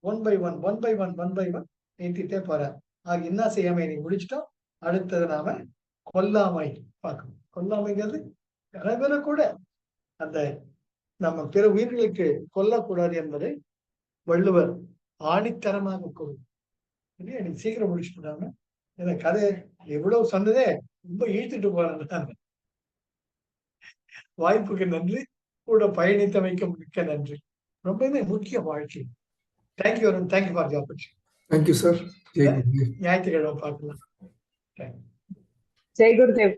1 by 1 நீட்டிட்டே போறார். என்ன செய்யாம நீ முடிச்சிட்டோம். அடுத்தது நாம கொல்லாமை பார்க்கணும். கொல்லாமைங்கிறது கனவுல கூட அந்த நம்ம பிற உயிர்களுக்கு கொல்லக்கூடாது என்பதை வள்ளுவர் ஆணித்தரமாக கூறும். எனக்கு சீக்கிரம் முடிச்சுட்டாங்க. எனக்கு கதை எவ்வளவு சொன்னதே ரொம்ப இழுத்துட்டு போறாங்க. வாய்ப்புக்கு நன்றி, கூட பயணித்தமைக்கு மிக்க நன்றி. ரொம்பவே முக்கிய வாழ்க்கை. Thank you Arun, thank you for the opportunity. Thank you sir. ஞாயிற்றுக்கிழமை பார்க்கலாம். ஜெய் குருதேவ்.